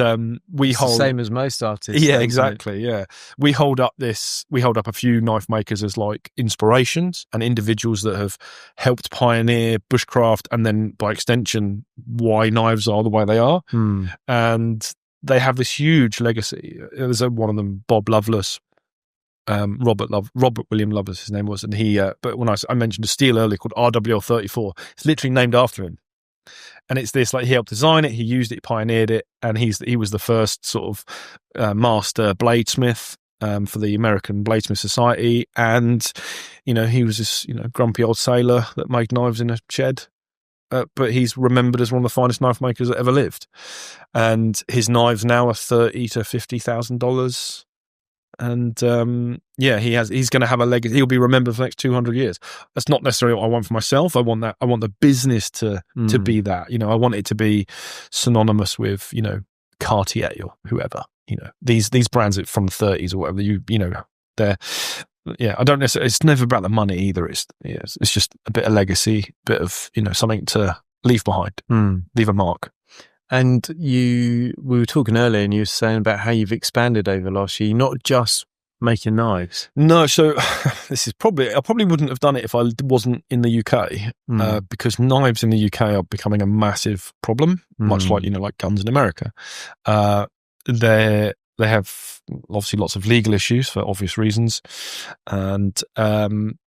S1: we hold
S2: the same as most artists.
S1: Yeah, exactly. Yeah, we hold up a few knife makers as like inspirations and individuals that have helped pioneer bushcraft, and then by extension why knives are the way they are, and they have this huge legacy. There's one of them, Bob Lovelace, Robert William Lovelace, his name was, and he. But when I mentioned a steel earlier called RWL34, it's literally named after him, and it's this like he helped design it, he used it, he pioneered it, and he was the first sort of master bladesmith for the American Bladesmith Society, and he was this grumpy old sailor that made knives in a shed. But he's remembered as one of the finest knife makers that ever lived, and his knives now are $30,000 to $50,000. And he's going to have a legacy. He'll be remembered for the next 200 years. That's not necessarily what I want for myself. I want the business to be that. I want it to be synonymous with Cartier or whoever. These brands from the 30s or whatever. They're. Yeah, I don't necessarily. It's never about the money either. It's just a bit of legacy, bit of something to leave behind, leave a mark.
S2: And we were talking earlier, and you were saying about how you've expanded over last year. You're not just making knives.
S1: No, so this is I probably wouldn't have done it if I wasn't in the UK, because knives in the UK are becoming a massive problem, much like like guns in America. They have obviously lots of legal issues for obvious reasons. And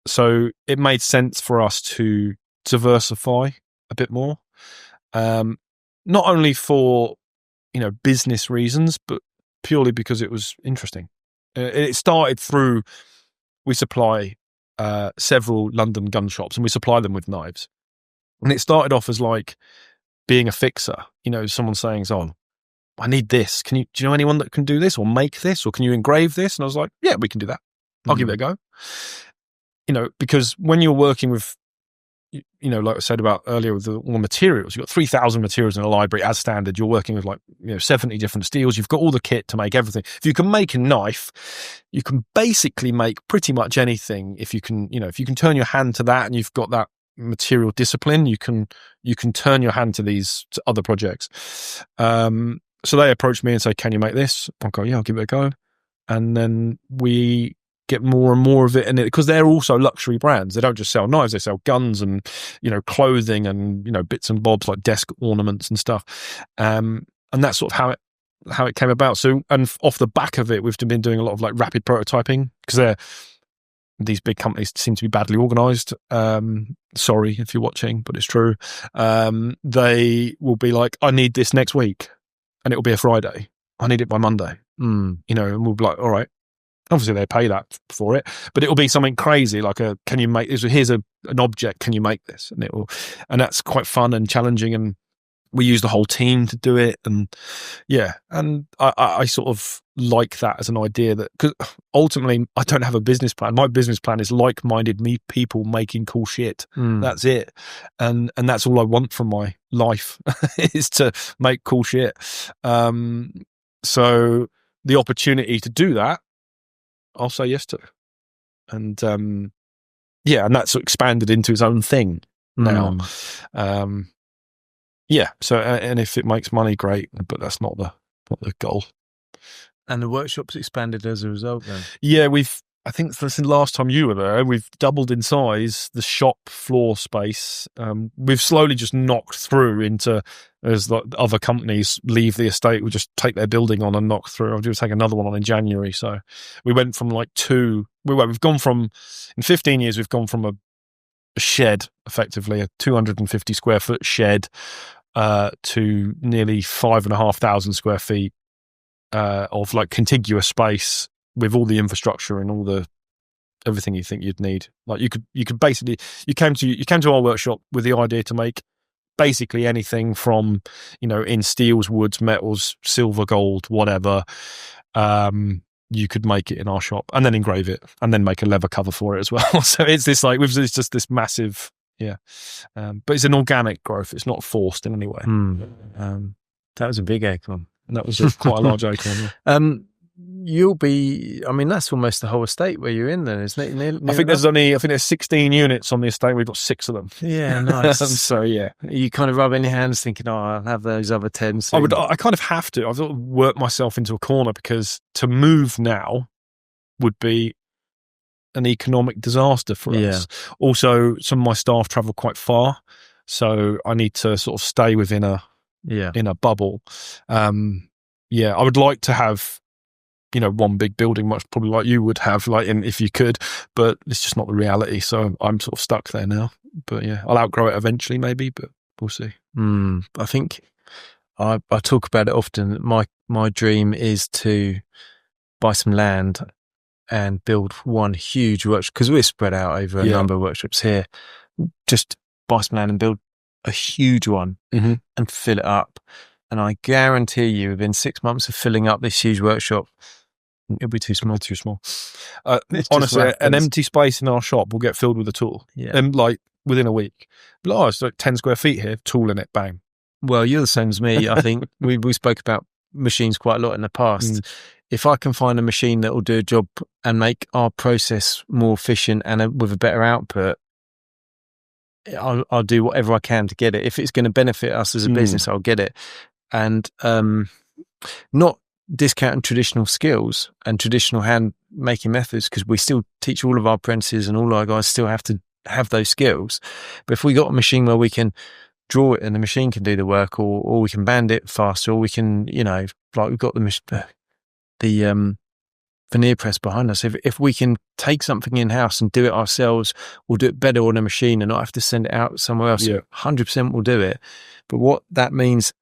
S1: so it made sense for us to diversify a bit more, not only for, business reasons, but purely because it was interesting. It started through, we supply several London gun shops and we supply them with knives. And it started off as like being a fixer, someone saying, I need this. Do you know anyone that can do this or make this, or can you engrave this? And I was like, yeah, we can do that. I'll give it a go. Because when you're working with, like I said about earlier with all the materials, you've got 3,000 materials in a library as standard. You're working with 70 different steels. You've got all the kit to make everything. If you can make a knife, you can basically make pretty much anything. If you can turn your hand to that and you've got that material discipline, you can turn your hand to these other projects. So they approached me and say, can you make this? I'll go, yeah, I'll give it a go. And then we get more and more of it. And because they're also luxury brands. They don't just sell knives, they sell guns and, clothing and, bits and bobs like desk ornaments and stuff. And that's sort of how it came about. So, and off the back of it, we've been doing a lot of like rapid prototyping, because these big companies seem to be badly organized. Sorry if you're watching, but it's true. They will be like, I need this next week. And it'll be a Friday. I need it by Monday.
S2: Mm.
S1: You know, and we'll be like, all right. Obviously, they pay that for it, but it'll be something crazy like can you make this? Here's an object. Can you make this? And that's quite fun and challenging. And we use the whole team to do it. And yeah, and I sort of like that as an idea, that because ultimately I don't have a business plan. My business plan is like-minded people making cool shit. That's it. And that's all I want from my life is to make cool shit. So the opportunity to do that, I'll say yes to. And and that's expanded into its own thing now. So and if it makes money, great, but that's not the goal.
S2: And the workshop's expanded as a result then?
S1: Yeah, I think since the last time you were there, we've doubled in size the shop floor space. We've slowly just knocked through into, as the other companies leave the estate, we just take their building on and knock through. I'll just take another one on in January. So we went from we've gone from, in 15 years, we've gone from a shed, effectively, a 250 square foot shed, to nearly 5,500 square feet of like contiguous space with all the infrastructure and all everything you think you'd need. Like you could basically, you came to our workshop with the idea to make basically anything from, in steels, woods, metals, silver, gold, whatever. You could make it in our shop and then engrave it and then make a leather cover for it as well. So it's just this massive, but it's an organic growth. It's not forced in any way.
S2: That was a big acorn.
S1: And that was quite a large acorn.
S2: That's almost the whole estate where you're in then, isn't it?
S1: I think there's 16 units on the estate. We've got 6 of them.
S2: Yeah, nice.
S1: So yeah,
S2: you kind of rubbing your hands thinking, I'll have those other 10 soon.
S1: I kind of have to. I've sort of worked myself into a corner because to move now would be an economic disaster for us. Also, some of my staff travel quite far, so I need to sort of stay within a bubble. I would like to have one big building, much probably like you would have, if you could, but it's just not the reality. So I'm sort of stuck there now. But yeah, I'll outgrow it eventually, maybe, but we'll see.
S2: I think I talk about it often. My dream is to buy some land and build one huge workshop, because we're spread out over a number of workshops here. Just buy some land and build a huge one and fill it up. And I guarantee you, within 6 months of filling up this huge workshop, it'll be too small.
S1: Honestly, an empty space in our shop will get filled with a tool. And within a week. It's like 10 square feet here, tool in it, bang.
S2: Well, you're the same as me. I think we spoke about machines quite a lot in the past. If I can find a machine that will do a job and make our process more efficient and with a better output, I'll do whatever I can to get it. If it's going to benefit us as a business, I'll get it. And not discounting traditional skills and traditional hand making methods, because we still teach all of our apprentices and all our guys still have to have those skills. But if we got a machine where we can draw it and the machine can do the work, or we can band it faster, or we can, we've got the veneer press behind us. If we can take something in-house and do it ourselves, we'll do it better on a machine and not have to send it out somewhere else. 100% we'll do it. But what that means,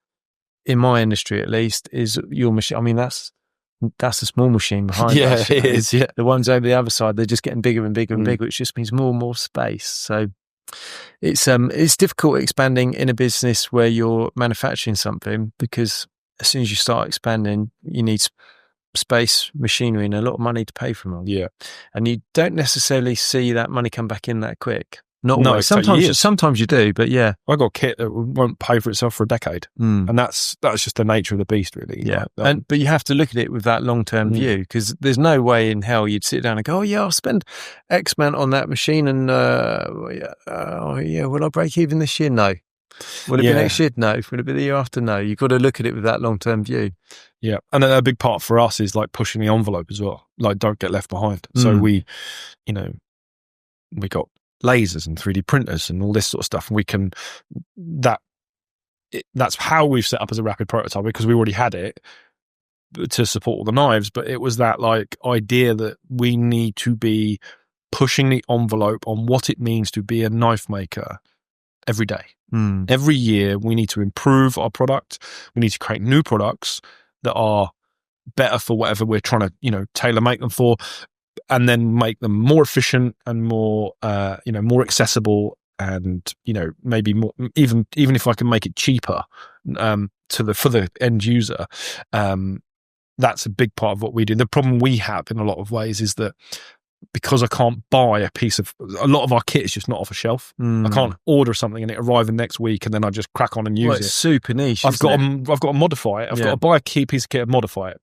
S2: in my industry at least, is your machine. I mean, that's a small machine behind us.
S1: It is. Yeah.
S2: The ones over the other side, they're just getting bigger and bigger and bigger, which just means more and more space. So it's difficult expanding in a business where you're manufacturing something, because as soon as you start expanding, you need space, machinery, and a lot of money to pay for them.
S1: Yeah.
S2: And you don't necessarily see that money come back in that quick.
S1: No,
S2: sometimes you do, but yeah.
S1: I got kit that won't pay for itself for a decade. And that's just the nature of the beast, really.
S2: Yeah. But you have to look at it with that long-term view, because there's no way in hell you'd sit down and go, I'll spend X amount on that machine and, will I break even this year? No. Will it be next year? No. Will it be the year after? No. You've got to look at it with that long-term view.
S1: Yeah. And a big part for us is pushing the envelope as well. Don't get left behind. So we got lasers and 3D printers and all this sort of stuff. And that's how we've set up as a rapid prototype, because we already had it to support all the knives. But it was that idea that we need to be pushing the envelope on what it means to be a knife maker every day. Every year we need to improve our product. We need to create new products that are better for whatever we're trying to, tailor make them for, and then make them more efficient and more, more accessible, and, maybe more, even if I can make it cheaper, for the end user. That's a big part of what we do. The problem we have in a lot of ways is that because I can't buy a lot of our kit is just not off a shelf. I can't order something and it arrive the next week and then I just crack on and use
S2: it's
S1: it.
S2: Super niche.
S1: I've got to modify it. I've got to buy a key piece of kit and modify it.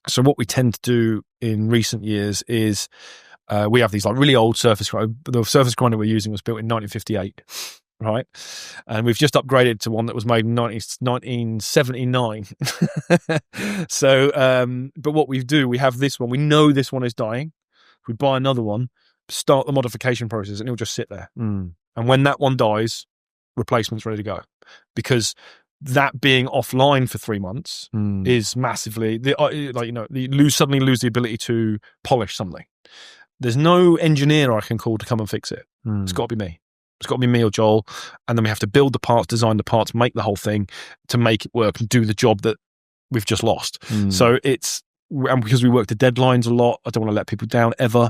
S1: So what we tend to do in recent years is we have these like really old surface grinder. The surface grinder we're using was built in 1958. Right, and we've just upgraded to one that was made in 1979. So, but what we do, we have this one. We know this one is dying. We buy another one, start the modification process, and it'll just sit there. And when that one dies, replacement's ready to go. Because that being offline for 3 months is massively you suddenly lose the ability to polish something. There's no engineer I can call to come and fix it. It's got to be me. It's got to be me or Joel, and then we have to build the parts, design the parts, make the whole thing to make it work and do the job that we've just lost. So and because we work to deadlines a lot, I don't want to let people down ever.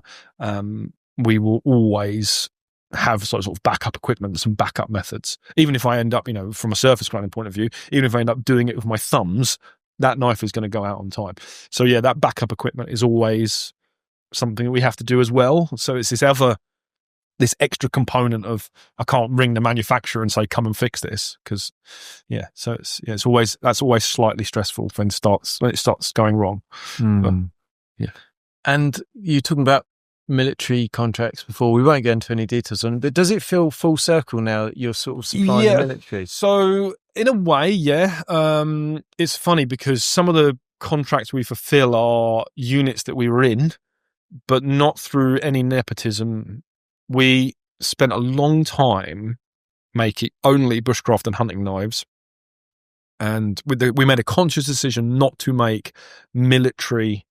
S1: We will always have sort of backup equipment, some backup methods. Even if I end up, from a surface grinding point of view, even if I end up doing it with my thumbs, that knife is going to go out on time. So yeah, that backup equipment is always something that we have to do as well. So it's this extra component of I can't ring the manufacturer and say come and fix this, because that's always slightly stressful when it starts going wrong. But,
S2: and you're talking about military contracts before. We won't go into any details on it, but does it feel full circle now that you're sort of supplying the military?
S1: So in a way, it's funny because some of the contracts we fulfill are units that we were in, but not through any nepotism. We spent a long time making only bushcraft and hunting knives, and we made a conscious decision not to make military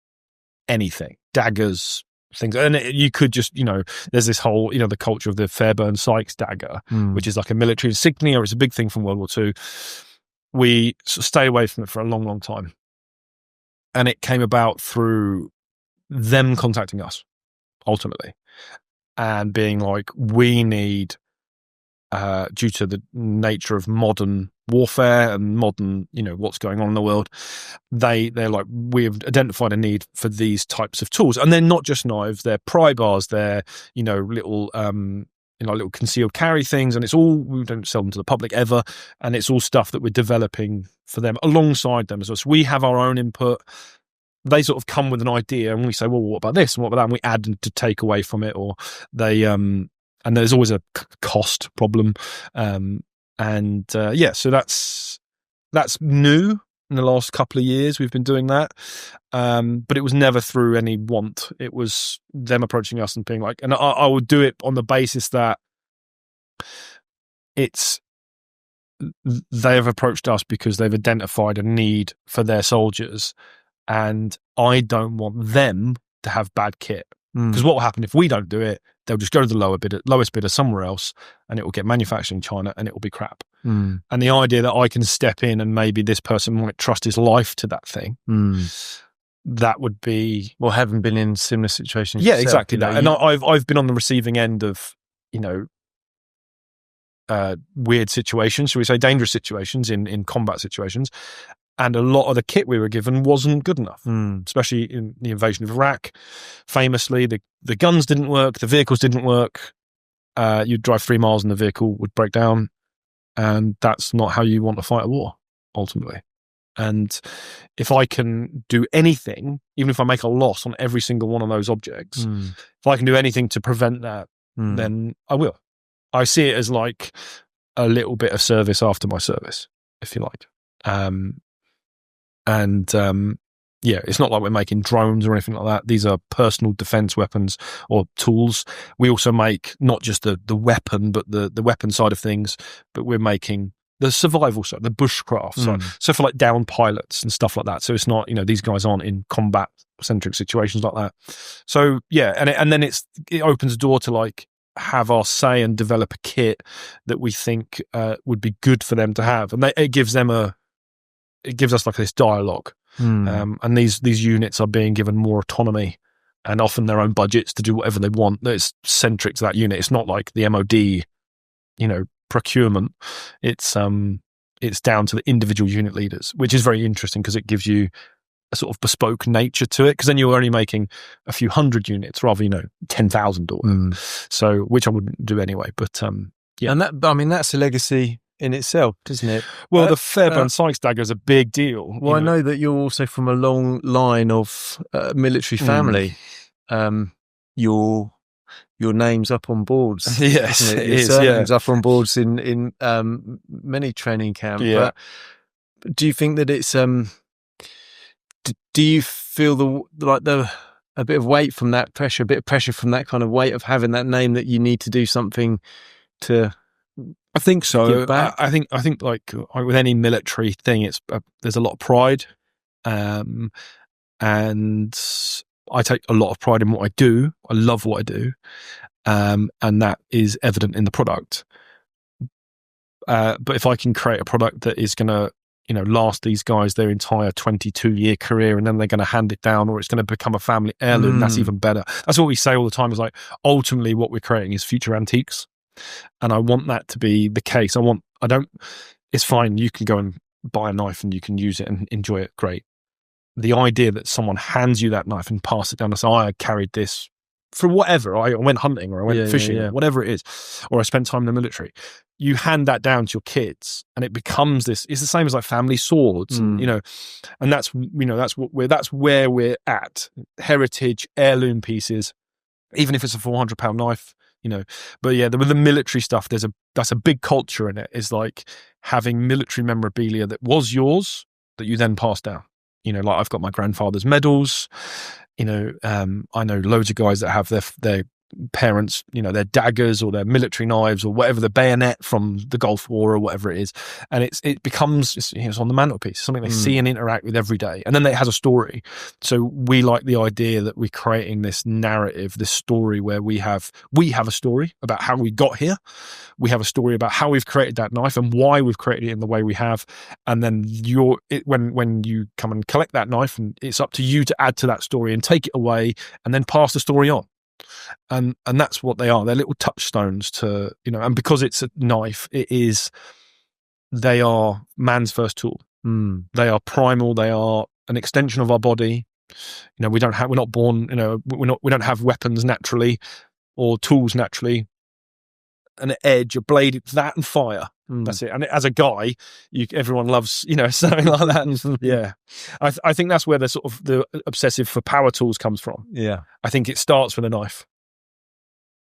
S1: anything, daggers, things. And you could just, there's this whole, the culture of the Fairbairn Sykes dagger, which is like a military insignia. It's a big thing from World War II. We sort of stayed away from it for a long, long time. And it came about through them contacting us, ultimately. And being like, we need, due to the nature of modern warfare and modern, what's going on in the world, they're like, we've identified a need for these types of tools. And they're not just knives, they're pry bars, they're, little, little concealed carry things. And it's all, we don't sell them to the public ever. And it's all stuff that we're developing for them alongside them as well. So we have our own input. They sort of come with an idea and we say, well, what about this and what about that? And we add to take away from it, or they, and there's always a cost problem. So that's new in the last couple of years. We've been doing that. But it was never through any want. It was them approaching us and being like, and I would do it on the basis that they have approached us because they've identified a need for their soldiers. And I don't want them to have bad kit, because what will happen if we don't do it? They'll just go to the lowest bidder somewhere else, and it will get manufactured in China, and it will be crap. And the idea that I can step in and maybe this person might trust his life to that thing, that would be,
S2: well, having been in similar situations.
S1: Yeah, yourself, exactly that. And I've been on the receiving end of weird situations, shall we say, dangerous situations in combat situations. And a lot of the kit we were given wasn't good enough, especially in the invasion of Iraq. Famously, the guns didn't work, the vehicles didn't work. You'd drive 3 miles and the vehicle would break down. And that's not how you want to fight a war, ultimately. And if I can do anything, even if I make a loss on every single one of those objects, if I can do anything to prevent that, then I will. I see it as like a little bit of service after my service, if you like. It's not like we're making drones or anything like that. These are personal defense weapons or tools. We also make not just the weapon, but the weapon side of things, but we're making the survival side, the bushcraft side. So for like down pilots and stuff like that. So it's not, these guys aren't in combat centric situations like that. So yeah. And then it opens the door to like have our say and develop a kit that we think would be good for them to have. And it gives us like this dialogue. And these units are being given more autonomy and often their own budgets to do whatever they want. It's centric to that unit. It's not like the MOD, procurement. It's down to the individual unit leaders, which is very interesting because it gives you a sort of bespoke nature to it, because then you're only making a few hundred units rather, 10,000 or whatever. So, which I wouldn't do anyway. But yeah,
S2: and that's a legacy in itself, isn't it?
S1: Well, the Fairbairn Sykes dagger is a big deal.
S2: Well, I know that you're also from a long line of military family. Your name's up on boards.
S1: Yes, it is.
S2: Name's up on boards in many training camps.
S1: Yeah.
S2: But do you think that it's do you feel a bit of weight from that pressure, a bit of pressure from that kind of weight of having that name, that you need to do something to?
S1: I think so.
S2: Give back?
S1: I think like with any military thing, it's there's a lot of pride, and I take a lot of pride in what I do. I love what I do, and that is evident in the product. But if I can create a product that is going to last these guys their entire 22-year career, and then they're going to hand it down, or it's going to become a family heirloom, that's even better. That's what we say all the time, is like, ultimately what we're creating is future antiques. And I want that to be the case. It's fine. You can go and buy a knife and you can use it and enjoy it. Great. The idea that someone hands you that knife and pass it down and say, I carried this for whatever. I went hunting, or I went fishing, whatever it is, or I spent time in the military. You hand that down to your kids, and it becomes this. It's the same as like family swords, and that's where we're at. Heritage heirloom pieces, even if it's a £400 knife, But yeah, with the military stuff, that's a big culture in it. Is like having military memorabilia that was yours that you then pass down. Like I've got my grandfather's medals. I know loads of guys that have their parents, their daggers or their military knives or whatever, the bayonet from the Gulf War or whatever it is. And it becomes, it's on the mantelpiece, something they see and interact with every day. And then it has a story. So we like the idea that we're creating this narrative, this story where we have a story about how we got here. We have a story about how we've created that knife and why we've created it in the way we have. And then when you come and collect that knife, and it's up to you to add to that story and take it away and then pass the story on. And that's what they are. They're little touchstones to, and because it's a knife, they are man's first tool. They are primal. They are an extension of our body. We're not born, we don't have weapons naturally or tools naturally. An edge, a blade, that and fire. That's it. And as a guy, everyone loves, something like that. Yeah. I think that's where the obsessive for power tools comes from.
S2: Yeah.
S1: I think it starts with a knife.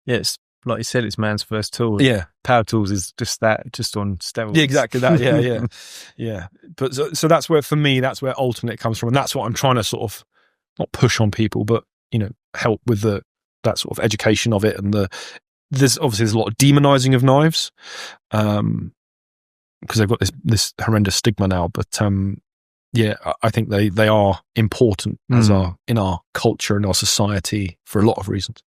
S2: Yeah, it's like you said, it's man's first tool.
S1: Yeah.
S2: Power tools is just on steroids.
S1: Yeah, exactly that. Yeah. Yeah. But so that's where, for me, that's where ultimately it comes from. And that's what I'm trying to sort of not push on people, but, help with that sort of education of it. And there's a lot of demonizing of knives, because they've got this horrendous stigma now. But I think they are important in our culture and our society for a lot of reasons.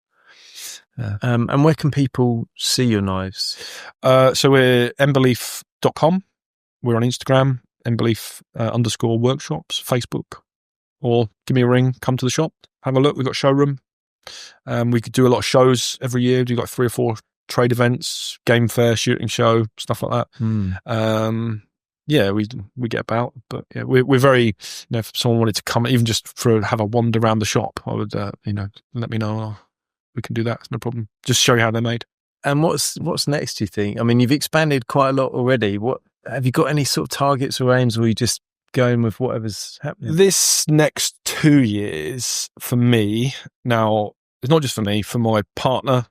S2: And where can people see your knives?
S1: So we're emberleaf.com. We're on Instagram, Emberleaf _workshops, Facebook, or give me a ring, come to the shop, have a look. We've got a showroom. We could do a lot of shows every year. Do like 3 or 4 trade events, game fair, shooting show, stuff like that. We get about, but yeah, we're very, if someone wanted to come, even just have a wander around the shop, I would, let me know. We can do that. It's no problem. Just show you how they're made.
S2: And what's next, do you think? I mean, you've expanded quite a lot already. What have you got, any sort of targets or aims, or are you just going with whatever's happening?
S1: This next 2 years for me, now it's not just for me, for my partner,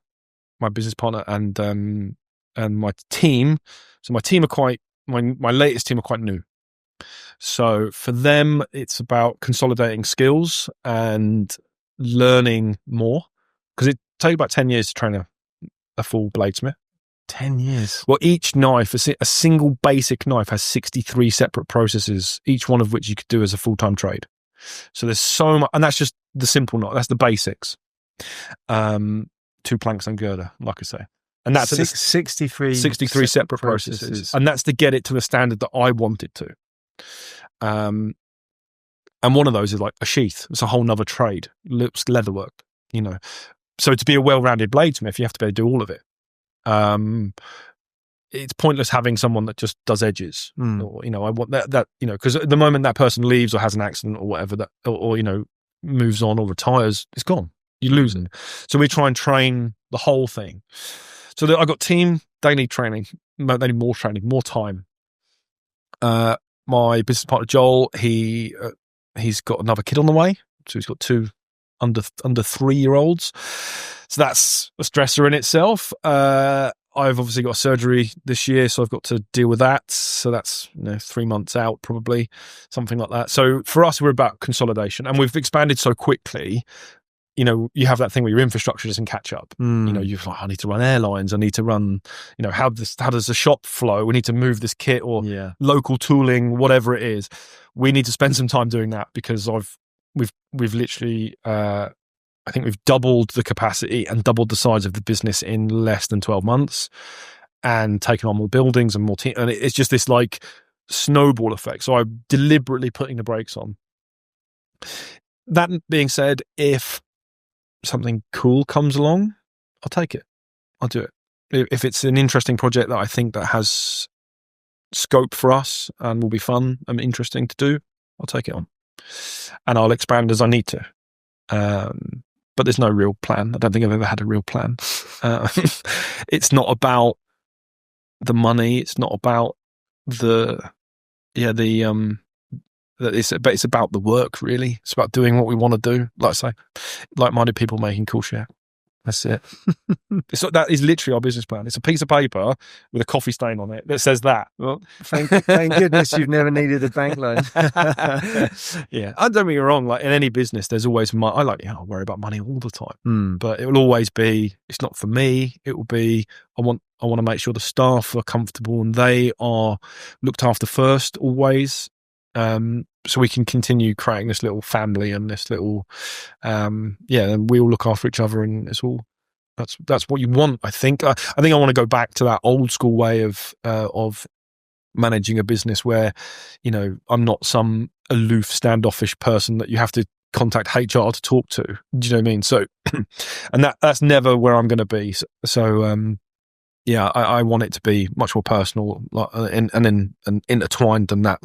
S1: my business partner, and my team. So my latest team are quite new. So for them, it's about consolidating skills and learning more, because it takes about 10 years to train a full bladesmith.
S2: 10 years.
S1: Well, each knife, a single basic knife, has 63 separate processes, each one of which you could do as a full-time trade. So there's so much, and that's just the simple knife. That's the basics. 2 planks and girder, like I say. And that's
S2: 63
S1: separate processes. And that's to get it to the standard that I want it to. And one of those is like a sheath. It's a whole nother trade. It's leatherwork, So to be a well-rounded bladesmith, you have to be able to do all of it. It's pointless having someone that just does edges, or I want that because at the moment that person leaves or has an accident or whatever, that or moves on or retires, it's gone. You lose it. So we try and train the whole thing. So I got team. They need training. They need more training, more time. My business partner Joel, he's got another kid on the way, so he's got two under 3-year-olds. So that's a stressor in itself. I've obviously got surgery this year, so I've got to deal with that. So that's 3 months out, probably, something like that. So for us, we're about consolidation, and we've expanded so quickly. You have that thing where your infrastructure doesn't catch up. You're like, I need to run airlines. I need to run, how does the shop flow? We need to move this kit or local tooling, whatever it is. We need to spend some time doing that because we've literally, I think we've doubled the capacity and doubled the size of the business in less than 12 months and taken on more buildings and more team. And it's just this like snowball effect. So I'm deliberately putting the brakes on. That being said, if something cool comes along, I'll take it. I'll do it. If it's an interesting project that I think that has scope for us and will be fun and interesting to do, I'll take it on. And I'll expand as I need to. But there's no real plan. I don't think I've ever had a real plan. It's not about the money. It's not about it's about the work, really. It's about doing what we want to do. Like I say, like-minded people making cool shit. That's it. That is literally our business plan. It's a piece of paper with a coffee stain on it that says that.
S2: Well, thank goodness you've never needed a bank loan.
S1: Yeah, I don't get me wrong. Like in any business, there's always money. I worry about money all the time, but it will always be. It's not for me. It will be. I want to make sure the staff are comfortable and they are looked after first, always. So we can continue creating this little family and this little, and we all look after each other, and it's all. That's what you want. I think. I think I want to go back to that old school way of managing a business where, I'm not some aloof, standoffish person that you have to contact HR to talk to. Do you know what I mean? So, and that's never where I'm going to be. So I want it to be much more personal, and intertwined than that.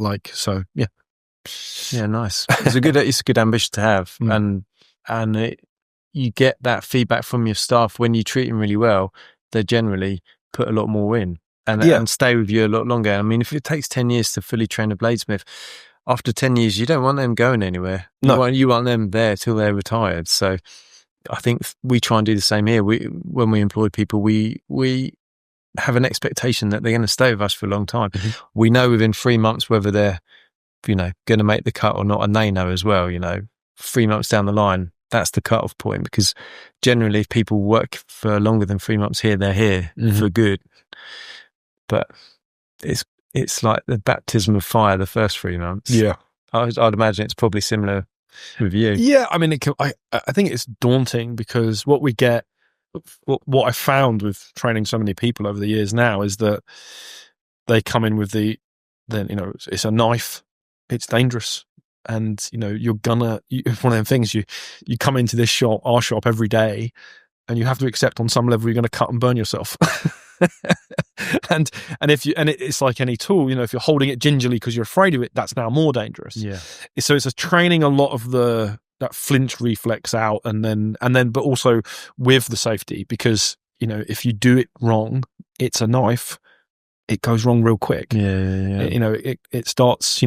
S2: Yeah, nice. It's a good ambition to have, and you get that feedback from your staff when you treat them really well. They generally put a lot more in and stay with you a lot longer. I mean, if it takes 10 years to fully train a bladesmith, after 10 years, you don't want them going anywhere.
S1: No,
S2: you want them there till they're retired. So I think we try and do the same here. When we employ people, we have an expectation that they're going to stay with us for a long time. We know within 3 months whether they're going to make the cut or not, and they know as well. 3 months down the line, that's the cut-off point, because generally if people work for longer than 3 months here, they're here for good. But it's like the baptism of fire the first 3 months.
S1: Yeah,
S2: I'd imagine it's probably similar with you.
S1: Yeah, I mean, I think it's daunting, because what I found with training so many people over the years now is that they come in with it's a knife, it's dangerous, and it's one of them things. You come into our shop every day, and you have to accept on some level you're going to cut and burn yourself. and it's like any tool, if you're holding it gingerly because you're afraid of it, that's now more dangerous.
S2: Yeah.
S1: So it's a training a lot of that flinch reflex out, and then but also with the safety, because if you do it wrong, it's a knife, it goes wrong real quick. It starts,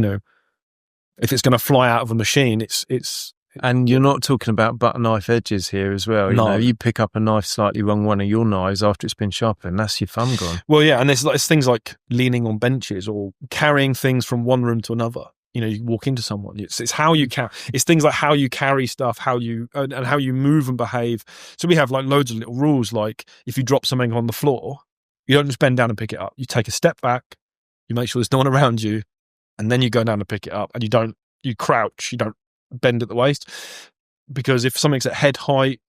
S1: if it's going to fly out of a machine, it's
S2: and you're not talking about butter knife edges here as well. You pick up a knife slightly wrong, one of your knives, after it's been sharpened, that's your thumb gone.
S1: Well, yeah, and there's things like leaning on benches or carrying things from one room to another. You walk into someone. It's how you carry. It's things like how you carry stuff, how you move and behave. So we have like loads of little rules. Like if you drop something on the floor, you don't just bend down and pick it up. You take a step back. You make sure there's no one around you, and then you go down and pick it up. And you crouch. You don't bend at the waist, because if something's at head height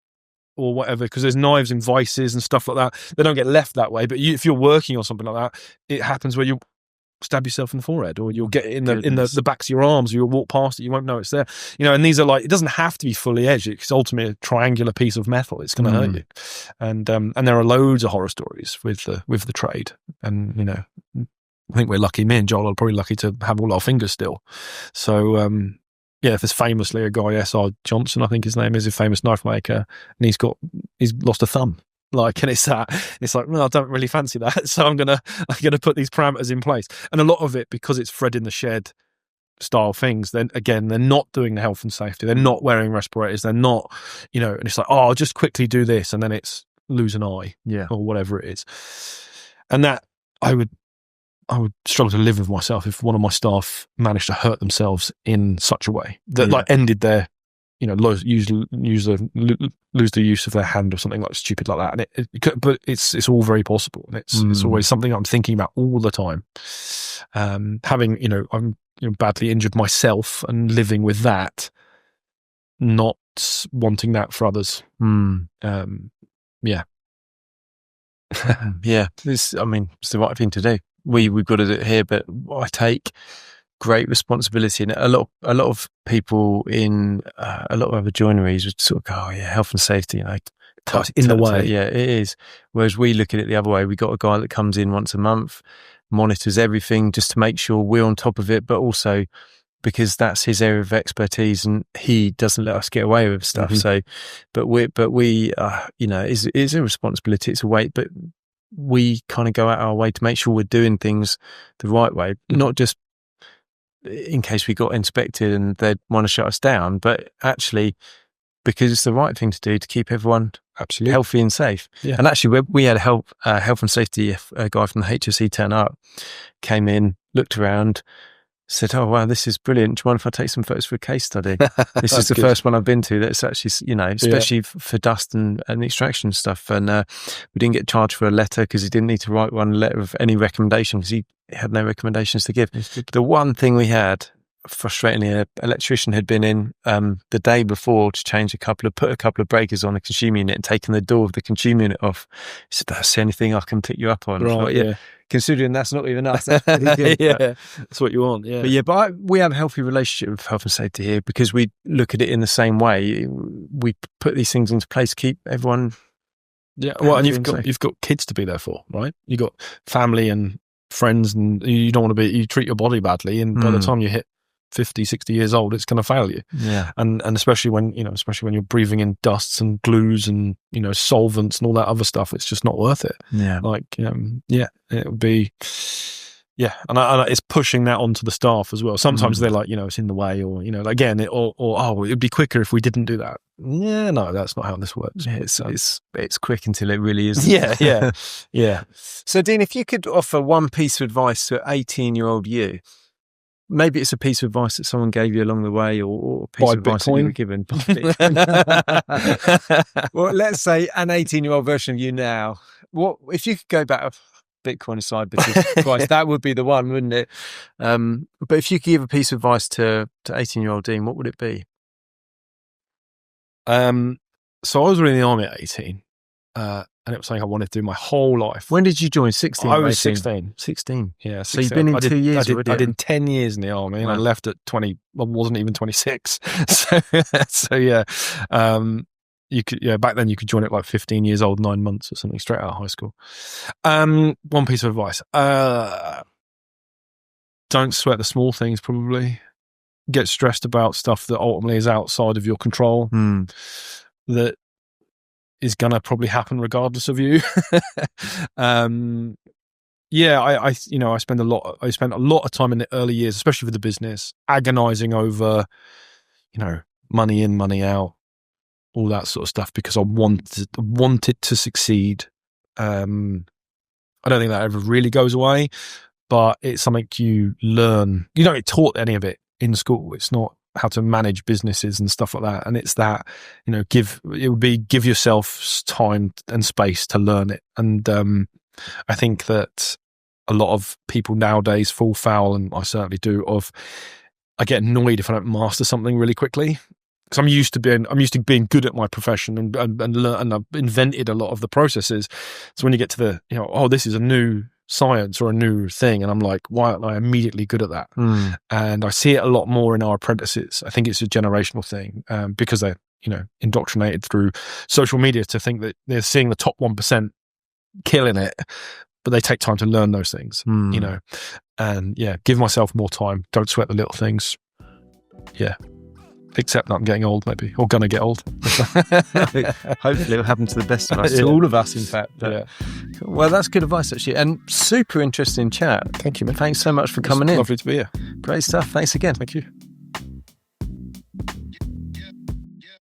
S1: or whatever, because there's knives and vices and stuff like that, they don't get left that way. But if you're working on something like that, it happens where stab yourself in the forehead, or you'll get it in the backs of your arms, or you'll walk past it, you won't know it's there. And these are like, it doesn't have to be fully edged. It's ultimately a triangular piece of metal. It's going to hurt you. And there are loads of horror stories with the trade. And, I think we're lucky, me and Joel are probably lucky to have all our fingers still. So, there's famously a guy, S.R. Johnson, I think his name is, a famous knife maker, and he's lost a thumb. Like, and it's like, well, I don't really fancy that. So I'm gonna put these parameters in place. And a lot of it, because it's Fred in the shed style things, then again, they're not doing the health and safety. They're not wearing respirators. They're not, and it's like, oh, I'll just quickly do this. And then it's lose an eye, or whatever it is. And that I would struggle to live with myself if one of my staff managed to hurt themselves in such a way that like ended their, lose the use of their hand or something like stupid like that. And but it's all very possible. And it's always something I'm thinking about all the time. Having, I'm badly injured myself and living with that, not wanting that for others. Yeah.
S2: It's the right thing to do. We've got to do it here, but I take great responsibility. And a lot of people in a lot of other joineries would sort of go, oh yeah, health and safety,
S1: it's in the way.
S2: Yeah, it is. Whereas we look at it the other way. We got a guy that comes in once a month, monitors everything just to make sure we're on top of it, but also because that's his area of expertise and he doesn't let us get away with stuff. So, but we it's a responsibility, it's a weight, but we kind of go out our way to make sure we're doing things the right way, not just in case we got inspected and they'd want to shut us down, but actually because it's the right thing to do to keep everyone
S1: absolutely
S2: healthy and safe. Yeah. And actually, we had a health and safety guy from the HSE turn up, came in, looked around, said, "Oh wow, this is brilliant. Do you mind if I take some photos for a case study?" This is the first one I've been to that's actually, especially for dust and extraction stuff. And we didn't get charged for a letter because he didn't need to write one letter of any recommendation because he had no recommendations to give. The one thing we had, frustratingly, an electrician had been in the day before to put a couple of breakers on the consumer unit and taken the door of the consumer unit off. He said, "That's the only thing I can pick you up on."
S1: Right,
S2: thought,
S1: yeah.
S2: Considering that's not even us, that's pretty good.
S1: Yeah, that's what you want. Yeah,
S2: but we have a healthy relationship with health and safety here because we look at it in the same way. We put these things into place, keep everyone.
S1: Yeah, well, and you've got kids to be there for, right? You've got family and friends, and you don't want to you treat your body badly, and by the time you hit 50, 60 years old, it's going to fail you.
S2: Yeah.
S1: And especially when you're breathing in dusts and glues and, solvents and all that other stuff, it's just not worth it.
S2: Yeah.
S1: It would be, and it's pushing that onto the staff as well. Sometimes they're like, it's in the way or, again, it'd be quicker if we didn't do that. Yeah, no, that's not how this works.
S2: It's quick until it really is.
S1: Yeah.
S2: So Dean, if you could offer one piece of advice to 18-year-old you, maybe it's a piece of advice that someone gave you along the way or a piece of advice that you were given. Well, let's say an 18-year-old version of you now. What if you could go back, Bitcoin aside, because Christ, that would be the one, wouldn't it? But if you could give a piece of advice to 18-year-old Dean, what would it be?
S1: So I was in the army at 18. And it was something I wanted to do my whole life.
S2: When did you join? 16?
S1: I was 16.
S2: 16.
S1: Yeah. 16.
S2: So you've been in 2 years already.
S1: I did 10 years in the army and I left at 20. I wasn't even 26. So yeah. Back then you could join at like 15 years old, 9 months or something, straight out of high school. One piece of advice. Don't sweat the small things, probably. Get stressed about stuff that ultimately is outside of your control. That is going to probably happen regardless of you. I spent a lot of time in the early years, especially with the business, agonizing over, money in, money out, all that sort of stuff, because I wanted to succeed. I don't think that ever really goes away, but it's something you learn. You don't get taught any of it in school. It's not how to manage businesses and stuff like that. And it's that, give yourself time and space to learn it. And I think that a lot of people nowadays fall foul, and I certainly do, I get annoyed if I don't master something really quickly. Because I'm used to being good at my profession and learn, and I've invented a lot of the processes. So when you get to the, this is a new science or a new thing, and I'm like, why aren't I immediately good at that? And I see it a lot more in our apprentices. I think it's a generational thing, because they're, indoctrinated through social media to think that they're seeing the top 1% killing it, but they take time to learn those things, and give myself more time. Don't sweat the little things. Except that I'm getting old, maybe, or gonna get old.
S2: Hopefully it'll happen to the best of us, to all of us, in fact. Well, that's good advice, actually, and super interesting chat.
S1: Thank you, man.
S2: Thanks so much for coming in.
S1: Lovely to be here.
S2: Great stuff. Thanks again.
S1: Thank you.